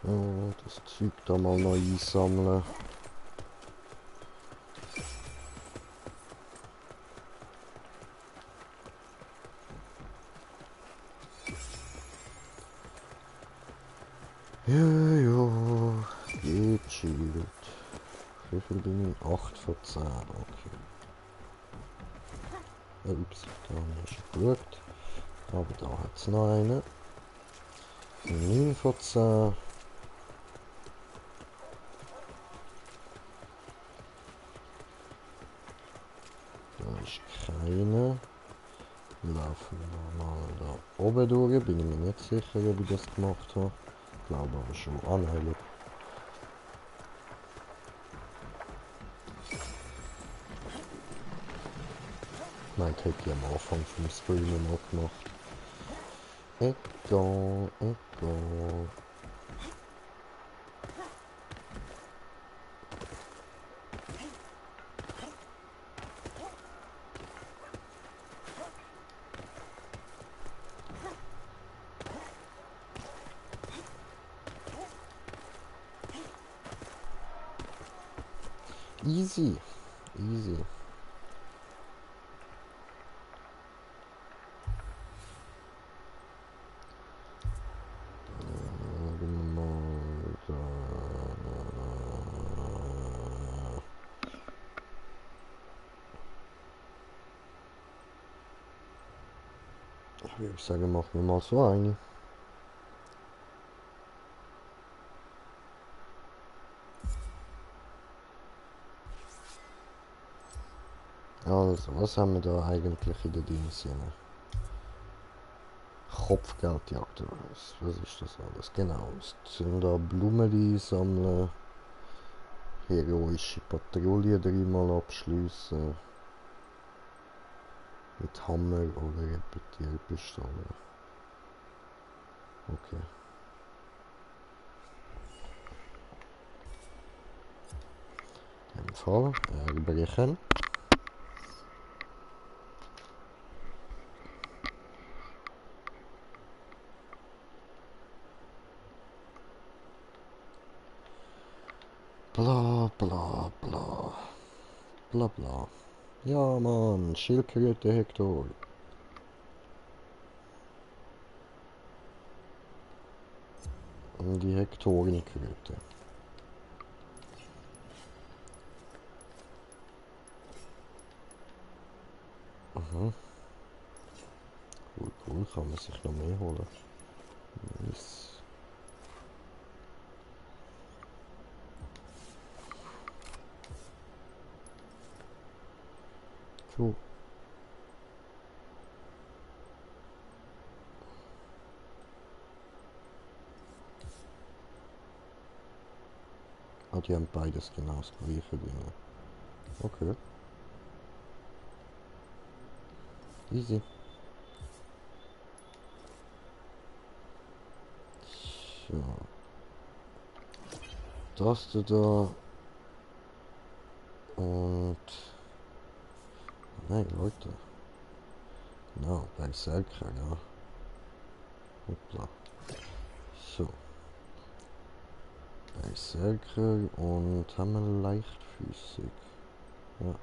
Ja, das Zeug da mal noch einsammeln. Ja, ja, geht chillt. Wie viel bin ich? 8 von 10, okay. Ups, da ist gut. Aber da hat es noch einen. 9 von 10. Da ist keine. Laufen wir mal da oben durch. Bin ich mir nicht sicher, ob ich das gemacht habe. Ich glaube aber schon. Ah nein, schau. Nein, das hätte ich am Anfang vom Streamen noch gemacht. Egal, egal. Easy, easy. Schauen wir mal da. Ich würde sagen, machen wir mal so eine. Also, was haben wir da eigentlich in der Dings hier? Kopfgeldjagd oder was? Was ist das alles? Genau. Es sind da Blumen sammeln, heroische Patrouille dreimal abschließen, mit Hammer oder Repetierpistole. Okay. In dem Fall erbrechen. Bla bla bla. Bla bla. Ja Mann, Schildkröte Hektor. Und die Hektorenkröte. Aha. Cool, cool, kann man sich noch mehr holen. Nice. Cool. Ah, die haben beides genau das gleiche drin. Okay. Easy. So. Das da. Und... Nein, Leute. Genau, Berserker, ja. Hoppla. So. Berserker und haben wir leichtfüßig. Ja.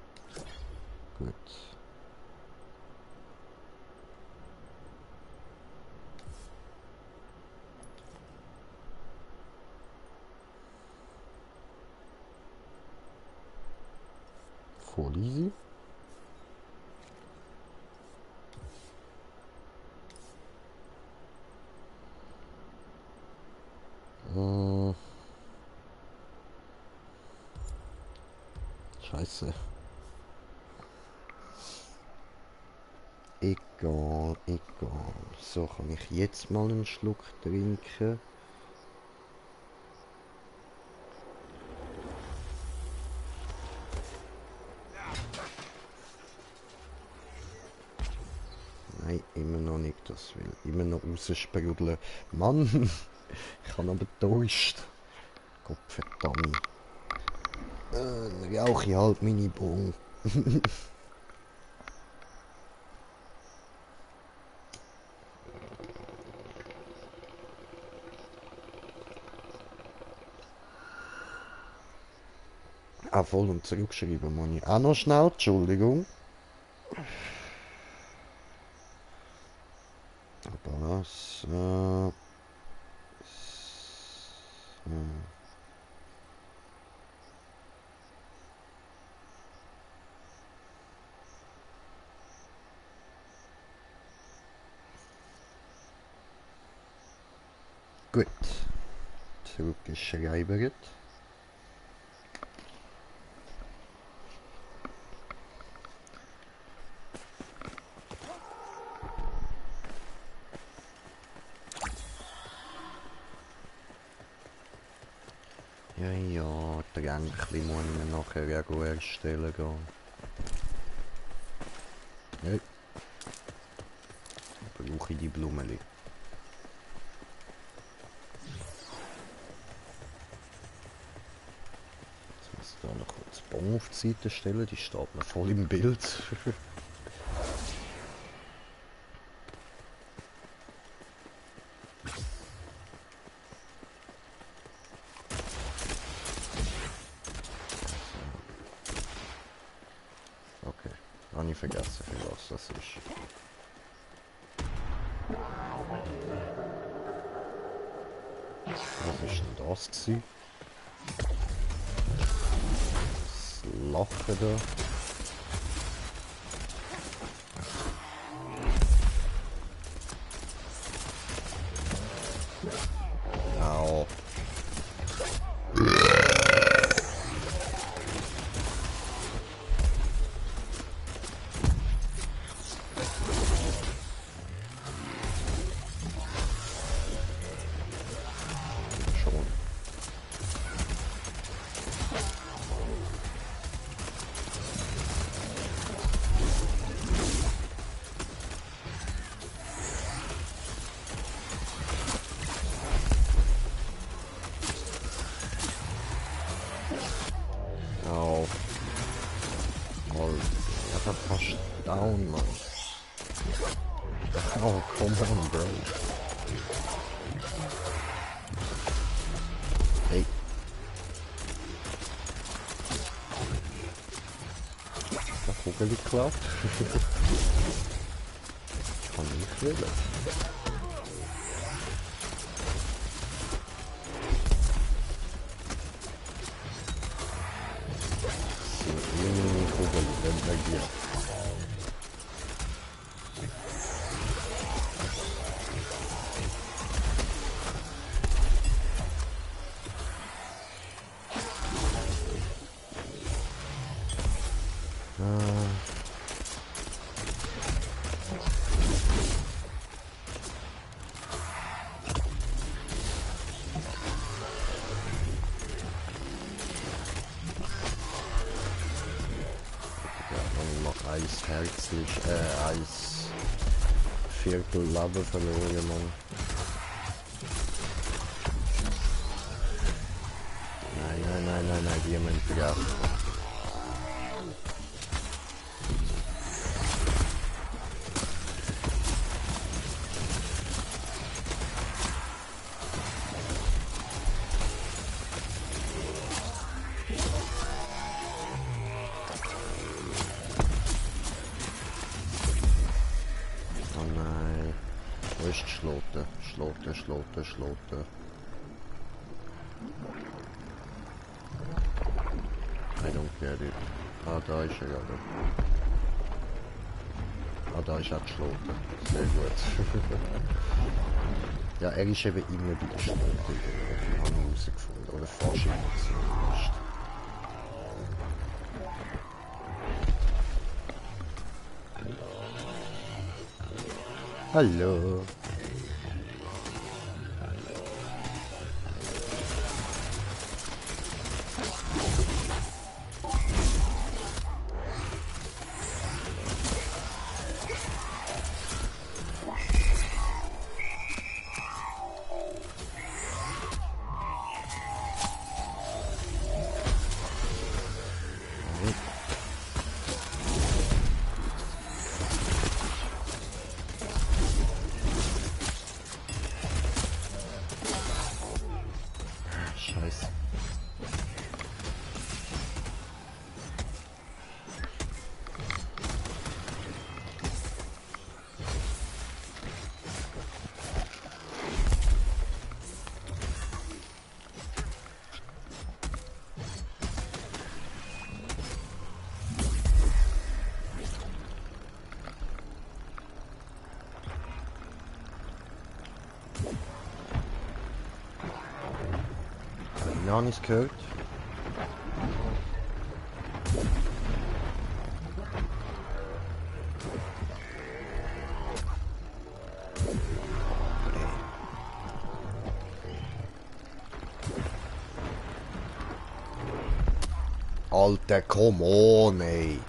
Gut. Voll easy. Scheiße. Egal, egal. So, kann ich jetzt mal einen Schluck trinken? Nein, immer noch nicht. Das will immer noch raussprudeln. Mann, ich habe aber Durst. Gottverdammt. Dann rauche ich halt meine Bon. Ah, voll und zurückschreiben muss ich auch noch schnell. Entschuldigung. Aber das... Gut. Zurückgeschrieben. Ja, ja, Tränkchen muss ich mir nachher ja gut erstellen gehen. Hey. Brauche ich die Blumen. Jetzt muss ich da noch kurz Bon auf die Seite stellen, die steht mir voll im Bild. Okay, habe ich vergessen, für was das ist. Was ist denn das gewesen? Das Lachen da. Au. down, Mann. Oh, come on, bro. Hey. Der Vogel geklaut. Kann nicht willen. Vogel, wenn er geht. Herzlich, als Viertel Leben verloren, Mann. Nein, Diamant vergessen. Schloten. I don't get it. Ah, da ist er gerade. Ah, da ist er geschloten. Sehr gut. Ja, er ist eben immer wieder geschloten. Ich habe ihn rausgefunden. Oder fast immer zumindest. Hallo. Noch nicht gehört. Alter, come on, ey.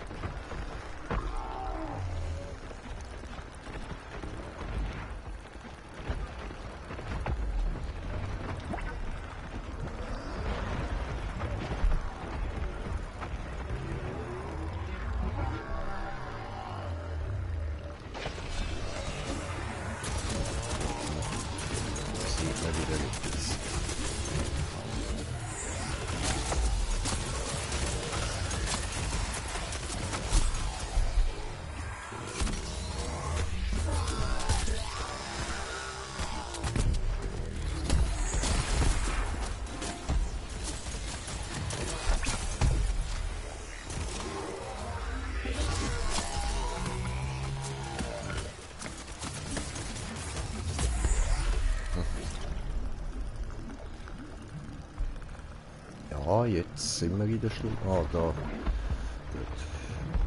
Ja, jetzt sind wir in der Schlucht. Ah, da. Gut.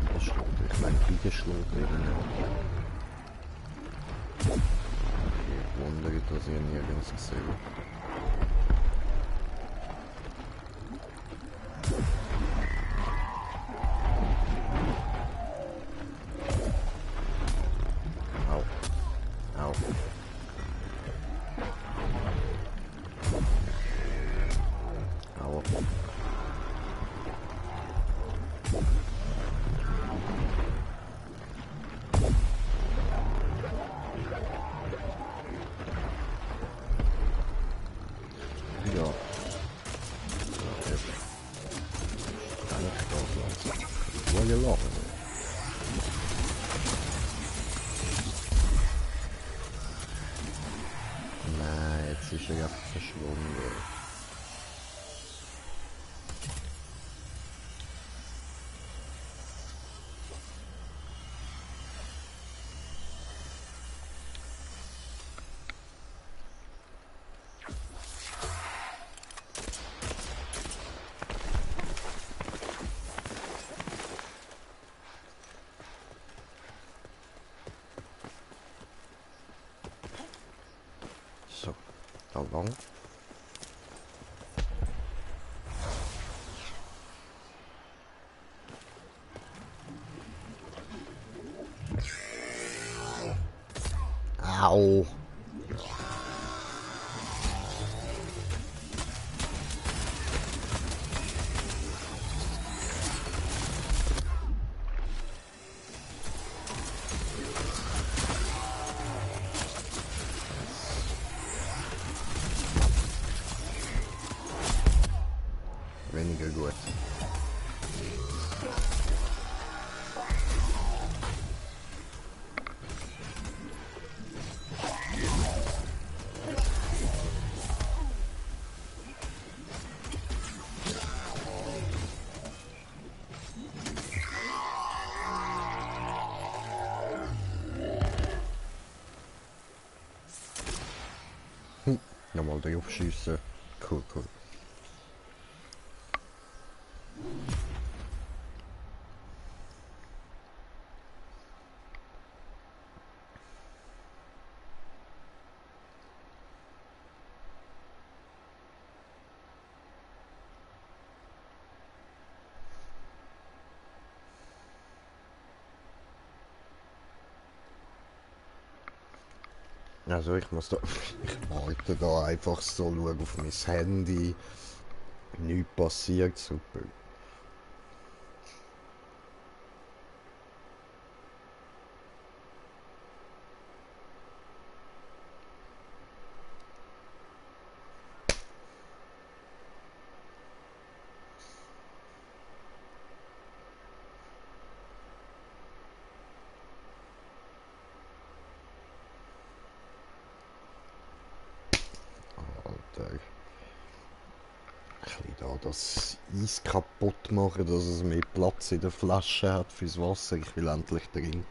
In der Schlucht. Ich meine, in der Schlucht irgendwie. Ich wundere, dass ich ihn nirgends gesehen. Au. Au. Au. ist er einfach verschwunden. So, da lang. Au. Weniger gut. Nochmal drauf schiessen. Cool, cool. Also ich muss da, ich warte da einfach so, schaue auf mein Handy, nichts passiert, super. Alter. Ein bisschen da das Eis kaputt machen, dass es mehr Platz in der Flasche hat fürs Wasser. Ich will endlich trinken.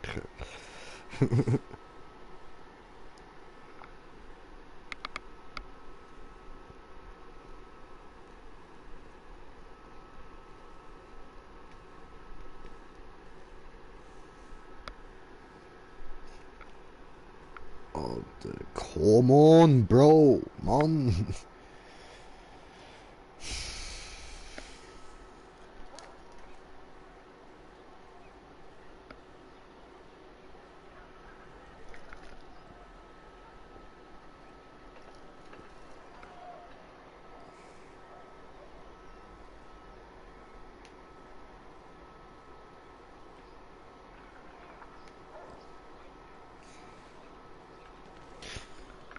Alter, come on, Bro, Mann.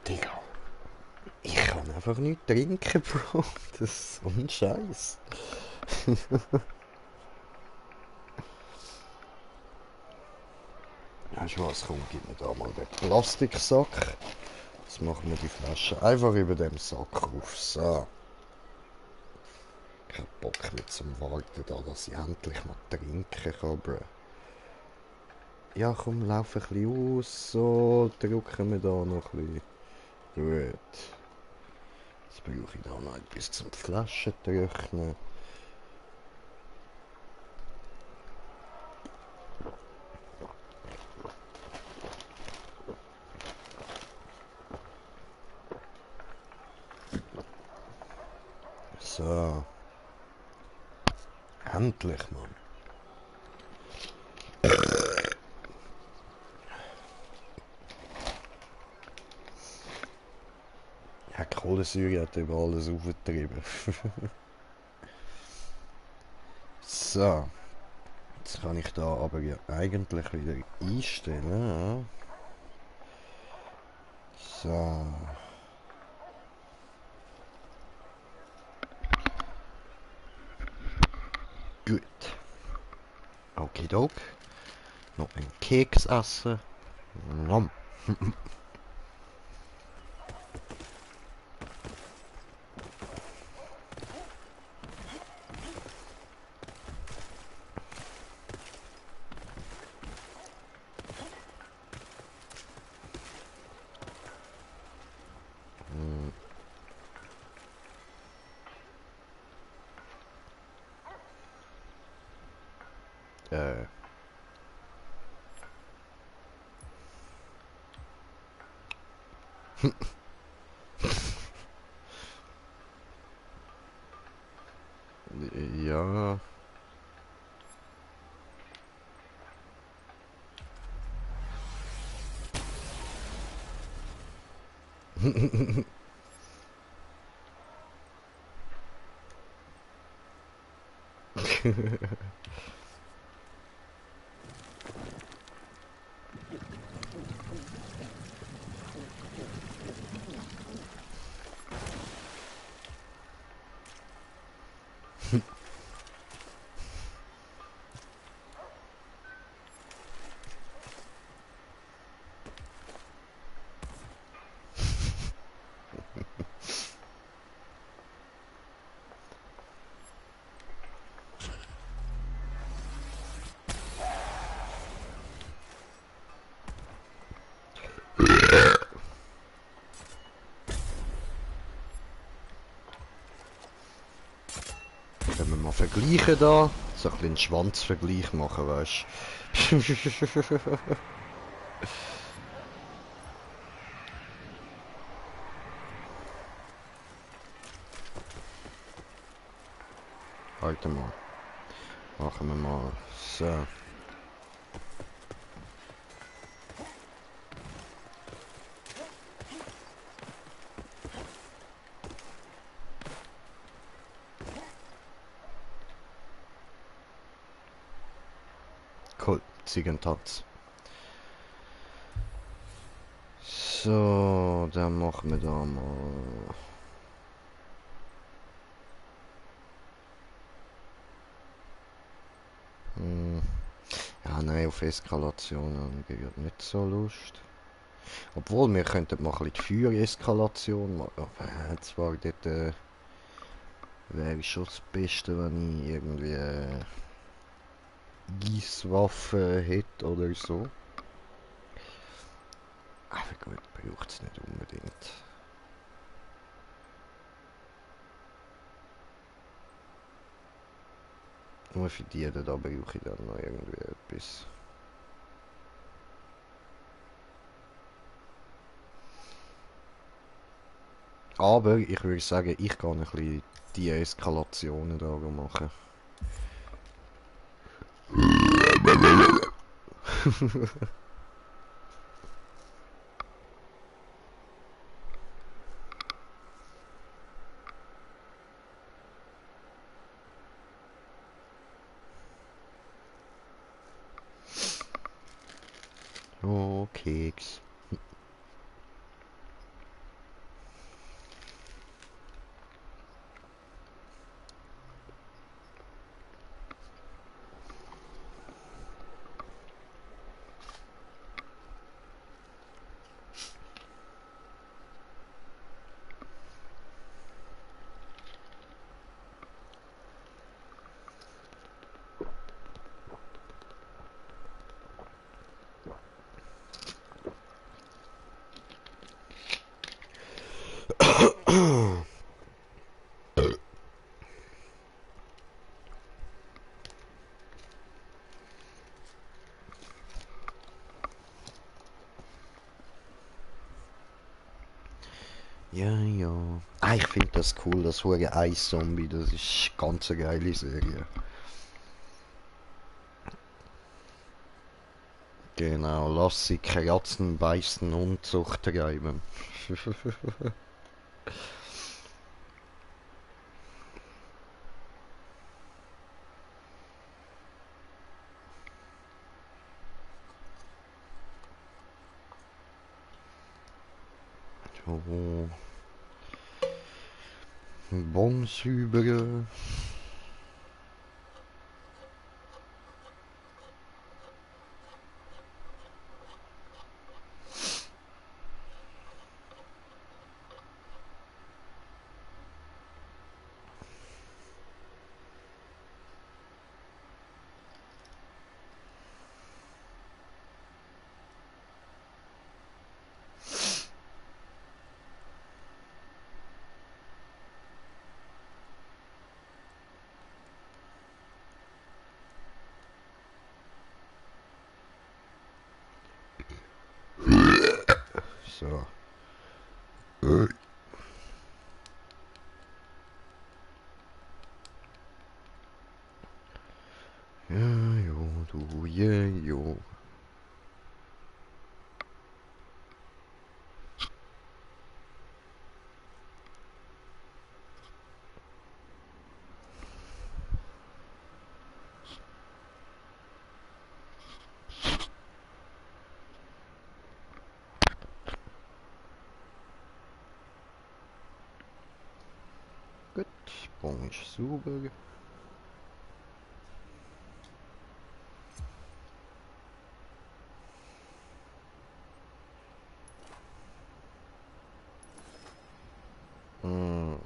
Digga, ich kann einfach nicht trinken, Bro. Das ist so ein Scheiß. Weißt du was, komm, gib mir da mal den Plastiksack. Jetzt machen wir die Flasche einfach über dem Sack auf. So. Kein Bock mehr zum Warten da, dass ich endlich mal trinken kann, Bro. Ja, komm, lauf ein bisschen aus, so, drücken wir da noch ein bisschen. Gut. Jetzt brauche ich da noch etwas zum Flaschen trocknen. So. Endlich, Mann. Ja, Kohlensäure hat über alles aufgetrieben. So. Jetzt kann ich da aber ja eigentlich wieder einstellen. Ja. So. Gut. Okidok. Noch einen Keks essen. Nom. Ja. Wenn wir mal vergleichen da, so ein bisschen einen Schwanzvergleich machen, weißt du? Warte mal. Machen wir mal so. Cool, Ziegentanz. So, dann machen wir da mal. Ja, nein, auf Eskalation habe ich nicht so Lust. Obwohl, wir könnten mal ein bisschen die Feuereskalation machen. Zwar dort wäre schon das Beste, wenn ich irgendwie Eiswaffe hätte oder so. Aber gut, braucht es nicht unbedingt. Nur für die da brauche ich dann noch irgendwie etwas. Aber ich würde sagen, ich kann ein bisschen die Eskalationen da machen. Oh, Keks. Ja, ja. Ah, ich finde das cool, das hure Eis-Zombie, das ist ganz eine geile Serie. Genau, lass sie kratzen, beißen und Zucht treiben. So. Bons über. Du Jejo. Gut, Bon ist sauber.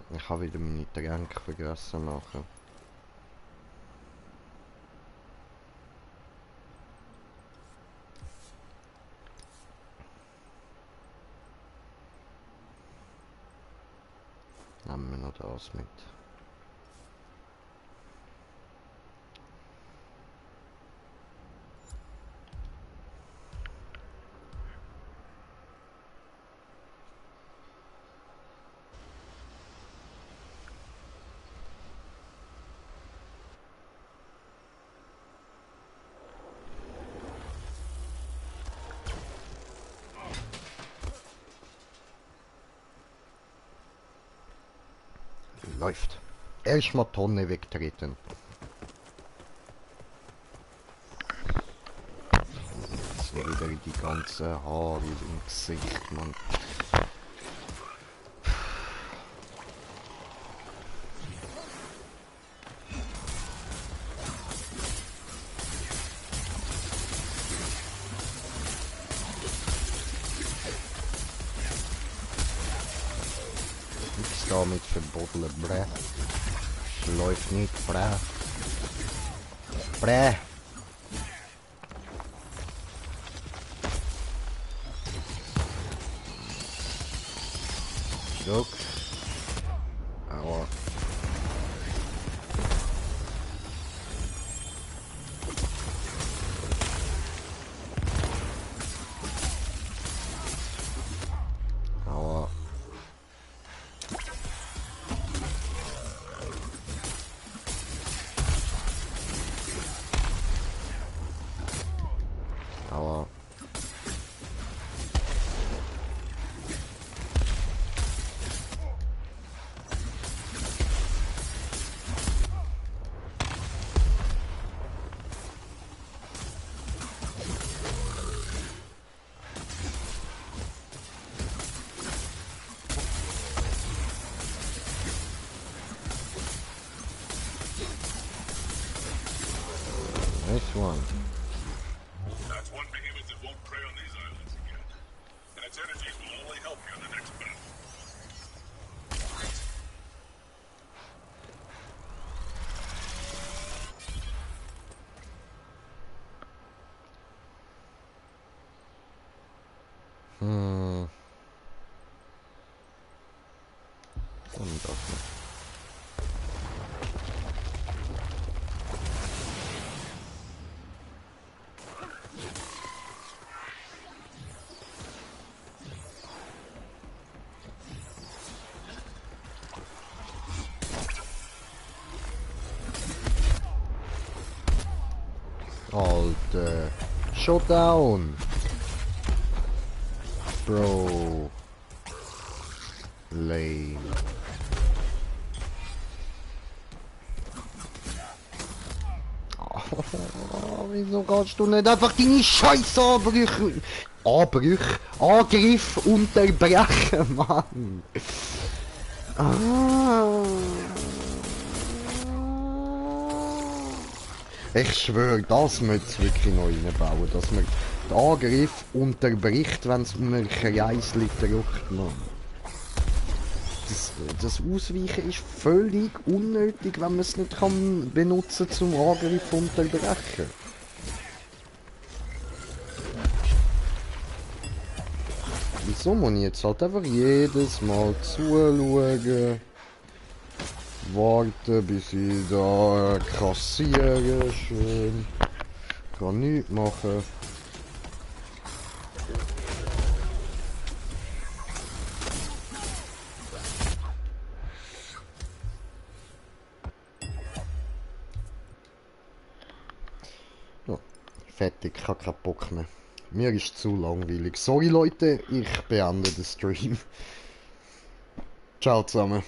Ich habe wieder meine Tränke vergessen machen. Nehmen wir noch das mit. Läuft. Erstmal Tonne wegtreten. Jetzt wieder die ganze Haare im Gesicht, Mann. Nichts damit verbotteln, bräh. Läuft nicht, bräh. Bräh. Schluck. Aua. Aua. Aua. Nice one. That's one behemoth that won't prey on these islands again. And its energies will only help you in the next battle. Und das noch. Alter. Shutdown. Bro. Lame. Oh, wieso kannst du nicht einfach deine Scheiße Angriff unterbrechen, Mann? Ich schwöre, das müsste wirklich neu reinbauen, dass man den Angriff unterbricht, wenn es um ein Kreisli drückt, Mann. Das Ausweichen ist völlig unnötig, wenn man es nicht kann benutzen zum Angriff unterbrechen. Wieso muss ich jetzt halt einfach jedes Mal zuschauen? Warten, bis ich da kassiere. Schön. Kann nichts machen. Ja, Fertig, ich habe keinen Bock mehr. Mir ist zu langweilig. Sorry Leute, ich beende den Stream. Ciao zusammen.